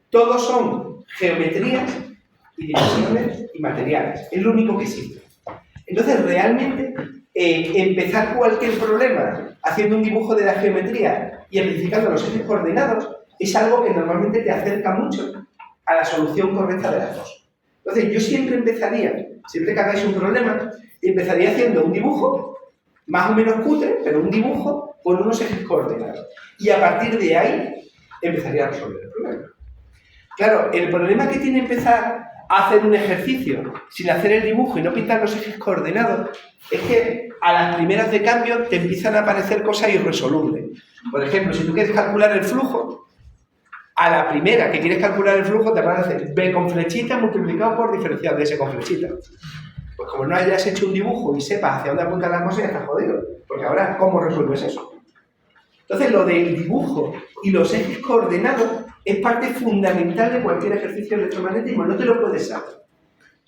todos son geometrías y dimensiones y materiales. Es lo único que existe. Entonces, realmente, empezar cualquier problema haciendo un dibujo de la geometría y especificando los ejes coordenados es algo que normalmente te acerca mucho a la solución correcta de las dos. Entonces, yo siempre empezaría, siempre que hagáis un problema, empezaría haciendo un dibujo, más o menos cutre, pero un dibujo con unos ejes coordenados. Y a partir de ahí, empezaría a resolver el problema. Claro, el problema que tiene empezar a hacer un ejercicio sin hacer el dibujo y no pintar los ejes coordenados es que a las primeras de cambio te empiezan a aparecer cosas irresolubles. Por ejemplo, si tú quieres calcular el flujo, a la primera que quieres calcular el flujo te aparece B con flechita multiplicado por diferencial de S con flechita. Pues como no hayas hecho un dibujo y sepas hacia dónde apuntan las cosas, ya estás jodido. Porque ahora, ¿cómo resuelves eso? Entonces, lo del dibujo y los ejes coordenados es parte fundamental de cualquier ejercicio de electromagnetismo. No te lo puedes saber.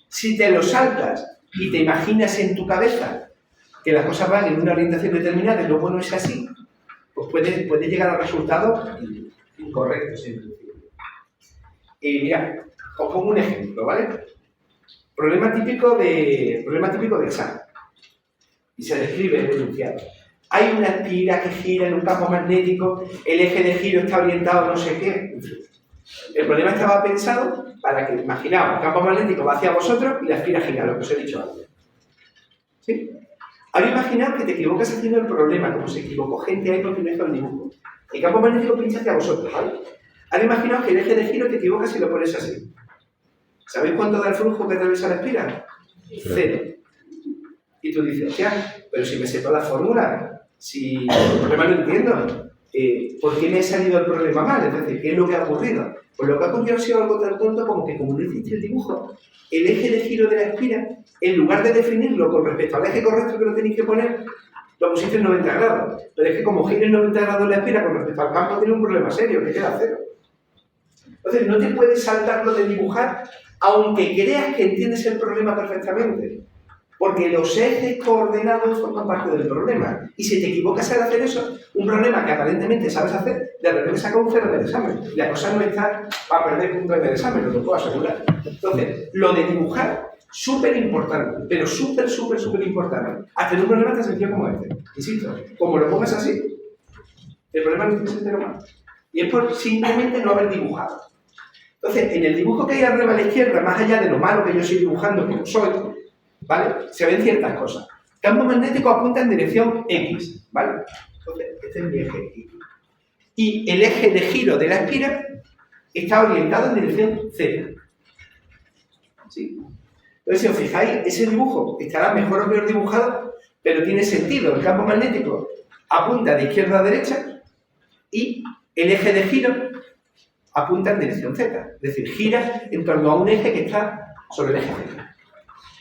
Si te lo saltas y te imaginas en tu cabeza que las cosas van en una orientación determinada y luego no es así, pues puedes llegar a resultados incorrectos. Y mira, os pongo un ejemplo, ¿vale? Problema típico de examen. Y se describe en el enunciado. Hay una espira que gira en un campo magnético, el eje de giro está orientado no sé qué. El problema estaba pensado para que, imaginaos, el campo magnético va hacia vosotros y la espira gira, lo que os he dicho antes. ¿Sí? Ahora imaginaos que te equivocas haciendo el problema, como se equivocó gente ahí porque no hizo el dibujo. El campo magnético pincha hacia vosotros, ¿vale? Ahora imaginaos que el eje de giro te equivocas y lo pones así. ¿Sabéis cuánto da el flujo que atraviesa la espira? 0. Y tú dices, hostia, pero si me sé toda la fórmula, si el problema no entiendo, ¿por qué me ha salido el problema mal? Es decir, ¿qué es lo que ha ocurrido? Pues lo que ha ocurrido ha sido algo tan tonto como que, como no hiciste el dibujo, el eje de giro de la espira, en lugar de definirlo con respecto al eje correcto que lo tenéis que poner, lo pusiste en 90 grados. Pero es que como gira en 90 grados la espira con respecto al campo, tiene un problema serio, que queda 0. Entonces, no te puedes saltar lo de dibujar, aunque creas que entiendes el problema perfectamente. Porque los ejes coordenados forman parte del problema. Y si te equivocas al hacer eso, un problema que aparentemente sabes hacer, de repente saca un 0 en el examen. Y la cosa no está para perder puntos en el examen, lo puedo asegurar. Entonces, lo de dibujar, súper importante, pero súper importante. Hacer un problema tan sencillo como este. Insisto, como lo pongas así, el problema no tiene entero más. Y es por simplemente no haber dibujado. Entonces, en el dibujo que hay arriba a la izquierda, más allá de lo malo que yo estoy dibujando, que no soy, ¿vale? Se ven ciertas cosas. Campo magnético apunta en dirección X, ¿vale? Entonces, este es mi eje X. Y el eje de giro de la espira está orientado en dirección Z. ¿Sí? Entonces, si os fijáis, ese dibujo estará mejor o peor dibujado, pero tiene sentido. El campo magnético apunta de izquierda a derecha y el eje de giro apunta en dirección Z. Es decir, gira en torno a un eje que está sobre el eje Z.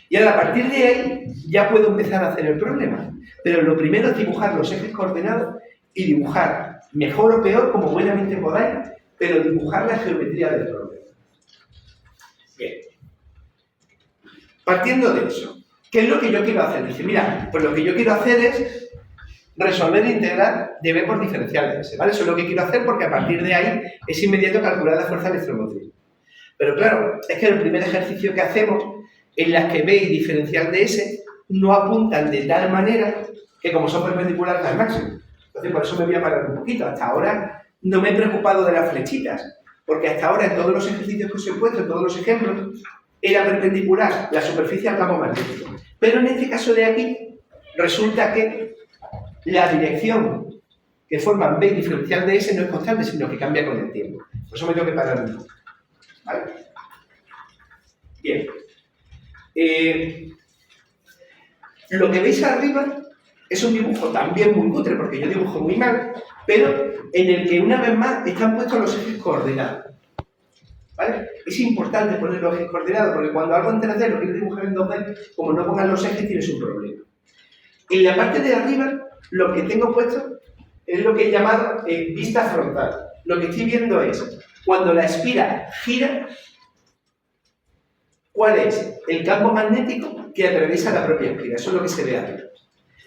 Y ahora, a partir de ahí, ya puedo empezar a hacer el problema. Pero lo primero es dibujar los ejes coordenados y dibujar, mejor o peor, como buenamente podáis, pero dibujar la geometría del problema. Bien. Partiendo de eso, ¿qué es lo que yo quiero hacer? Dice, mira, pues lo que yo quiero hacer es resolver e integrar de B por diferencial de S, ¿vale? Eso es lo que quiero hacer porque a partir de ahí es inmediato calcular la fuerza electromotriz. Pero claro, es que el primer ejercicio que hacemos en las que B y diferencial de S no apuntan de tal manera que como son perpendiculares al máximo. Entonces, por eso me voy a parar un poquito. Hasta ahora no me he preocupado de las flechitas, porque hasta ahora en todos los ejercicios que os he puesto, en todos los ejemplos, era perpendicular la superficie al campo magnético. Pero en este caso de aquí, resulta que la dirección que forma B diferencial de S no es constante, sino que cambia con el tiempo. Por eso me tengo que parar un poco. ¿Vale? Bien. Lo que veis arriba es un dibujo también muy cutre, porque yo dibujo muy mal, pero en el que una vez más están puestos los ejes coordinados. ¿Vale? Es importante poner los ejes coordinados, porque cuando algo en 3D lo quieres dibujar en 2D, como no pongas los ejes tienes un problema. En la parte de arriba, lo que tengo puesto es lo que he llamado vista frontal. Lo que estoy viendo es, cuando la espira gira, ¿cuál es el campo magnético que atraviesa la propia espira? Eso es lo que se ve arriba.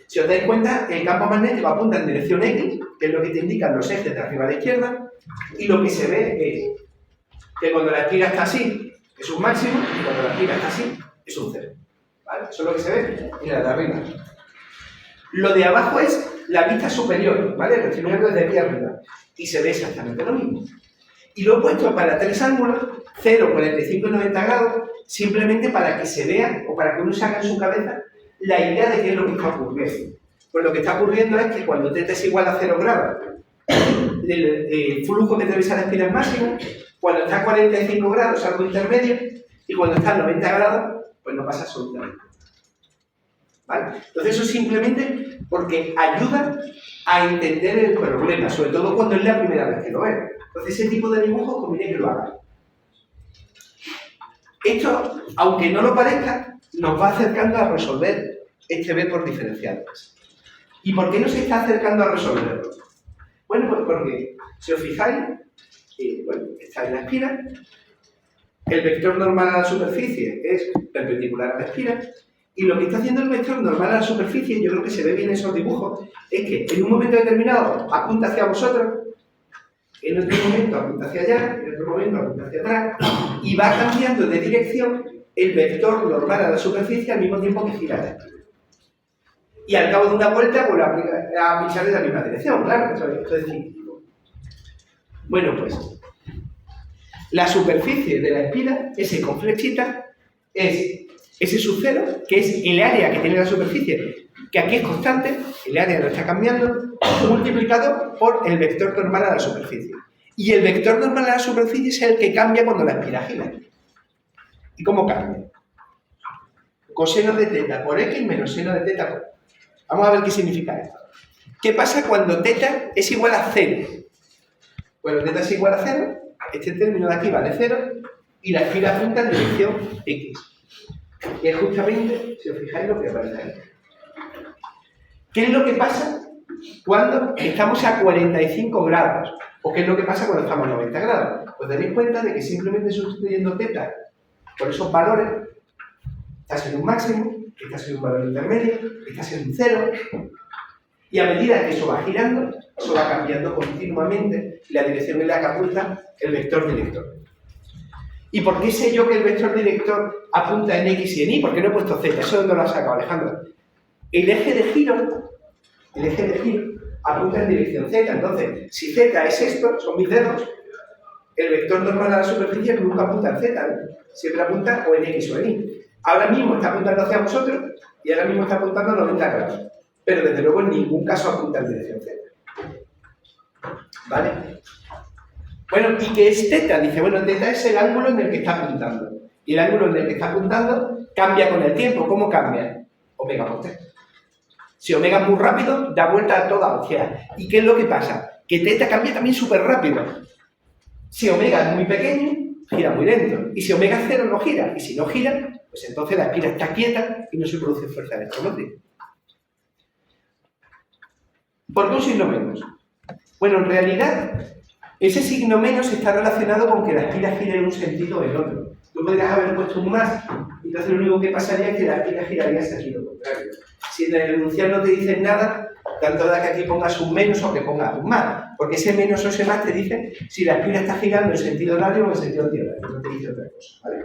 Si os dais cuenta, el campo magnético apunta en dirección X, que es lo que te indican los ejes de arriba a la izquierda, y lo que se ve es que cuando la espira está así, es un máximo, y cuando la espira está así, es un cero. ¿Vale? Eso es lo que se ve en la de arriba. Lo de abajo es la vista superior, ¿vale? Lo estoy mirando desde aquí arriba. Y se ve exactamente lo mismo. Y lo he puesto para tres ángulos, 0, 45 y 90 grados, simplemente para que se vea, o para que uno se haga en su cabeza, la idea de qué es lo que está ocurriendo. Pues lo que está ocurriendo es que cuando θ es igual a 0 grados, el flujo que atraviesa la espira es máximo, cuando está a 45 grados es algo intermedio, y cuando está a 90 grados, pues no pasa absolutamente. ¿Vale? Entonces eso simplemente porque ayuda a entender el problema, sobre todo cuando es la primera vez que lo ves. Entonces ese tipo de dibujos conviene que lo hagas. Esto, aunque no lo parezca, nos va acercando a resolver este B por diferenciales. ¿Y por qué nos está acercando a resolverlo? Bueno, pues porque, si os fijáis, bueno, está en la espira, el vector normal a la superficie es perpendicular a la espira, y lo que está haciendo el vector normal a la superficie, yo creo que se ve bien en esos dibujos, es que en un momento determinado apunta hacia vosotros, en otro momento apunta hacia allá, en otro momento apunta hacia atrás, y va cambiando de dirección el vector normal a la superficie al mismo tiempo que gira la espira. Y al cabo de una vuelta vuelve a pinchar en la misma dirección, claro, esto es cíclico. Bueno, pues, la superficie de la espira, ese con flechita, es ese sub 0, que es el área que tiene la superficie, que aquí es constante, el área no está cambiando, multiplicado por el vector normal a la superficie. Y el vector normal a la superficie es el que cambia cuando la espira gira. ¿Y cómo cambia? Coseno de θ por x menos seno de θ por... Vamos a ver qué significa esto. ¿Qué pasa cuando θ es igual a 0? Bueno, θ es igual a 0, este término de aquí vale 0, y la espira apunta en dirección x. Que es justamente, si os fijáis, lo que aparece ahí. ¿Qué es lo que pasa cuando estamos a 45 grados? ¿O qué es lo que pasa cuando estamos a 90 grados? Pues tenéis cuenta de que simplemente sustituyendo θ por esos valores, está siendo un máximo, está siendo un valor intermedio, está siendo un 0, y a medida que eso va girando, eso va cambiando continuamente la dirección en la que apunta el vector director. ¿Y por qué sé yo que el vector director apunta en X y en Y? ¿Por qué no he puesto Z? ¿Eso dónde lo has sacado, Alejandro? El eje de giro apunta en dirección Z. Entonces, si Z es esto, son mis dedos, el vector normal a la superficie nunca apunta en Z, ¿no? Siempre apunta o en X o en Y. Ahora mismo está apuntando hacia vosotros y ahora mismo está apuntando a 90 grados. Pero desde luego en ningún caso apunta en dirección Z. ¿Vale? Bueno, ¿y qué es θ? Dice, bueno, θ es el ángulo en el que está apuntando. Y el ángulo en el que está apuntando cambia con el tiempo. ¿Cómo cambia? Omega por θ. Si omega es muy rápido, da vuelta a toda hostia. ¿Y qué es lo que pasa? Que θ cambia también súper rápido. Si omega es muy pequeño, gira muy lento. Y si omega es 0, no gira. Y si no gira, pues entonces la espira está quieta y no se produce fuerza electromótrica. ¿Por qué un signo menos? Bueno, en realidad, ese signo menos está relacionado con que la espira gira en un sentido o en otro. Tú podrías haber puesto un más, entonces lo único que pasaría es que la espira giraría en sentido contrario. Si en el enunciado no te dicen nada, tanto da que aquí pongas un menos o que pongas un más, porque ese menos o ese más te dice si la espira está girando en sentido horario o en sentido antihorario, no te dice otra cosa, ¿vale?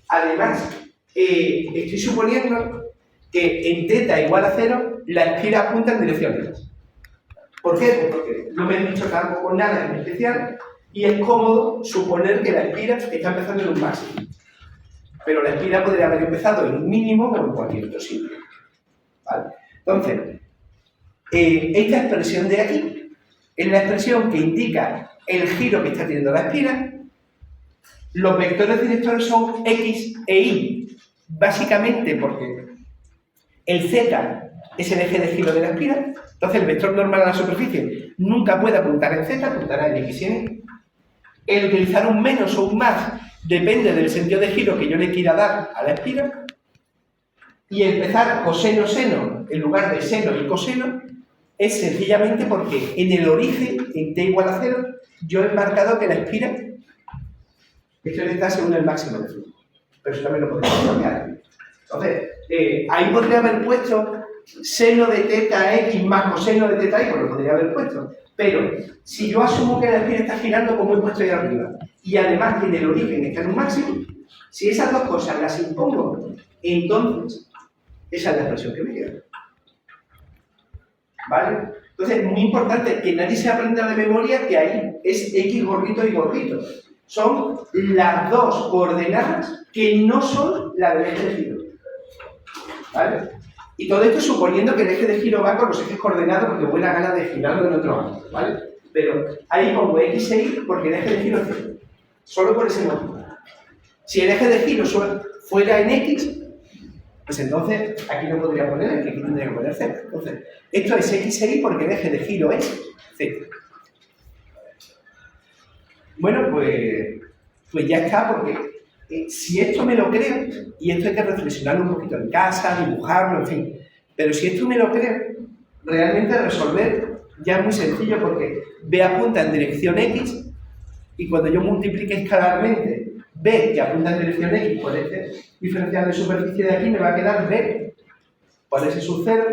Además, estoy suponiendo que en θ igual a 0, la espira apunta en dirección X. ¿Por qué? Pues porque no me he dicho tampoco nada en especial y es cómodo suponer que la espira está empezando en un máximo. Pero la espira podría haber empezado en un mínimo o en cualquier otro sitio. ¿Vale? Entonces, esta expresión de aquí es la expresión que indica el giro que está teniendo la espira. Los vectores directores son X e Y, básicamente porque el Z es el eje de giro de la espira, entonces el vector normal a la superficie nunca puede apuntar en Z, apuntará en X y en Y. El utilizar un menos o un más depende del sentido de giro que yo le quiera dar a la espira. Y empezar coseno-seno en lugar de seno y coseno es sencillamente porque en el origen, en t igual a 0, yo he marcado que la espira está según el máximo de flujo. Pero eso también lo podemos cambiar. Entonces, ahí podría haber puesto seno de teta x más coseno de teta y, pues lo podría haber puesto. Pero si yo asumo que la espira está girando como he puesto ahí arriba, y además que en el origen está en un máximo, si esas dos cosas las impongo, entonces esa es la expresión que me queda. ¿Vale? Entonces, muy importante que nadie se aprenda de memoria que ahí es x gorrito y gorrito. Son las dos coordenadas que no son la del eje de giro. ¿Vale? Y todo esto suponiendo que el eje de giro va con los ejes coordenados porque buena gana de girarlo en otro ángulo, ¿vale? Pero ahí pongo x e y porque el eje de giro es 0. Solo por ese motivo. Si el eje de giro fuera en x, pues entonces aquí no podría poner x, aquí tendría que poner z. Entonces, esto es x e y porque el eje de giro es z. Bueno, pues ya está, porque si esto me lo creo, y esto hay que reflexionarlo un poquito en casa, dibujarlo, en fin, pero si esto me lo creo, realmente resolver ya es muy sencillo porque B apunta en dirección X y cuando yo multiplique escalarmente B que apunta en dirección X por este diferencial de superficie de aquí, me va a quedar B por S sub 0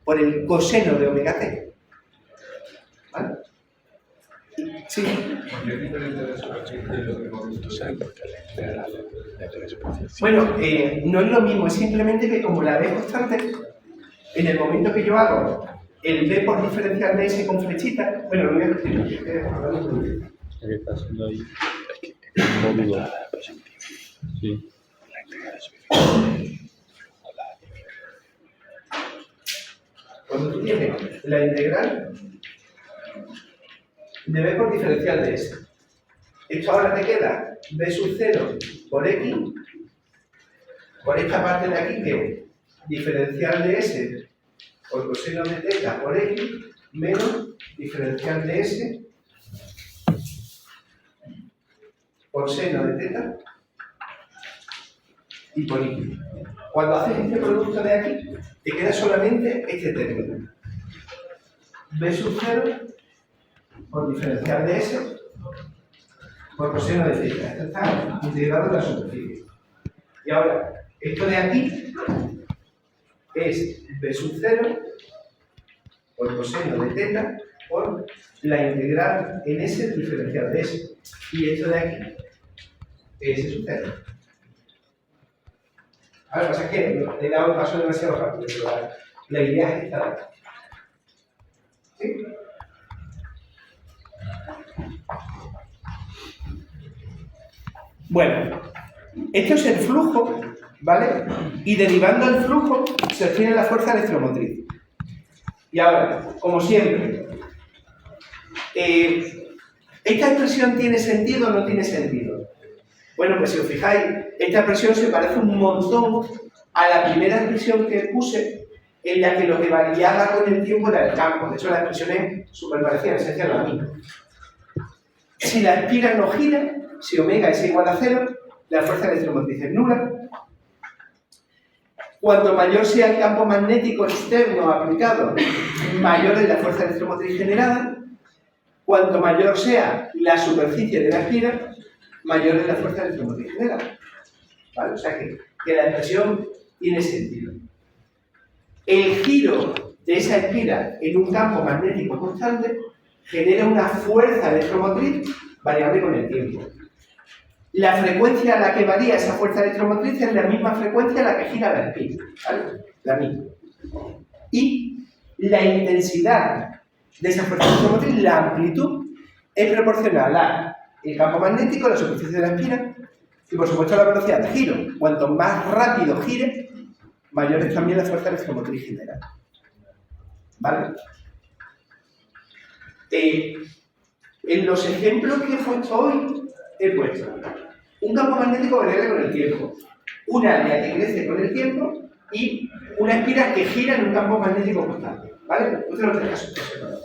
por el coseno de omega t. ¿Vale? Sí. Bueno, no es lo mismo, es simplemente que como la B es constante, en el momento que yo hago el B por diferencial de S con flechita, bueno, lo voy a decir. ¿Qué está haciendo ahí? Un módulo. Sí. Cuando tú tienes la integral de B por diferencial de S, esto ahora te queda B sub 0 por X, por esta parte de aquí que es diferencial de S por coseno de teta por X menos diferencial de S por seno de teta y por X. Cuando haces este producto de aquí, te queda solamente este término. B sub 0 por diferencial de S por coseno de teta. Esto está integrado en la superficie. Y ahora, esto de aquí es B sub 0 por coseno de teta por la integral en S diferencial de S. Y esto de aquí es S sub 0. Ahora, lo que pasa es que he dado un paso demasiado rápido, pero la idea es esta. ¿Sí? Bueno, esto es el flujo, ¿vale? Y derivando el flujo se obtiene la fuerza electromotriz. Y ahora, como siempre, ¿esta expresión tiene sentido o no tiene sentido? Bueno, pues si os fijáis, esta expresión se parece un montón a la primera expresión que puse, en la que lo que variaba con el tiempo era el campo. De hecho, la expresión es súper parecida, en esencia es la misma. Si la espira no gira, si omega es igual a 0, la fuerza electromotriz es nula. Cuanto mayor sea el campo magnético externo aplicado, mayor es la fuerza electromotriz generada. Cuanto mayor sea la superficie de la espira, mayor es la fuerza electromotriz generada. ¿Vale? O sea que la expresión tiene sentido. El giro de esa espira en un campo magnético constante genera una fuerza electromotriz variable con el tiempo. La frecuencia a la que varía esa fuerza electromotriz es la misma frecuencia a la que gira la espira, ¿vale? La misma. Y la intensidad de esa fuerza electromotriz, la amplitud es proporcional al campo magnético, la superficie de la espira y, por supuesto, la velocidad de giro. Cuanto más rápido gire, mayor es también la fuerza electromotriz general. ¿Vale? En los ejemplos que he puesto hoy, he puesto un campo magnético variable con el tiempo, un área que crece con el tiempo y una espira que gira en un campo magnético constante. ¿Vale? Estos son los tres casos.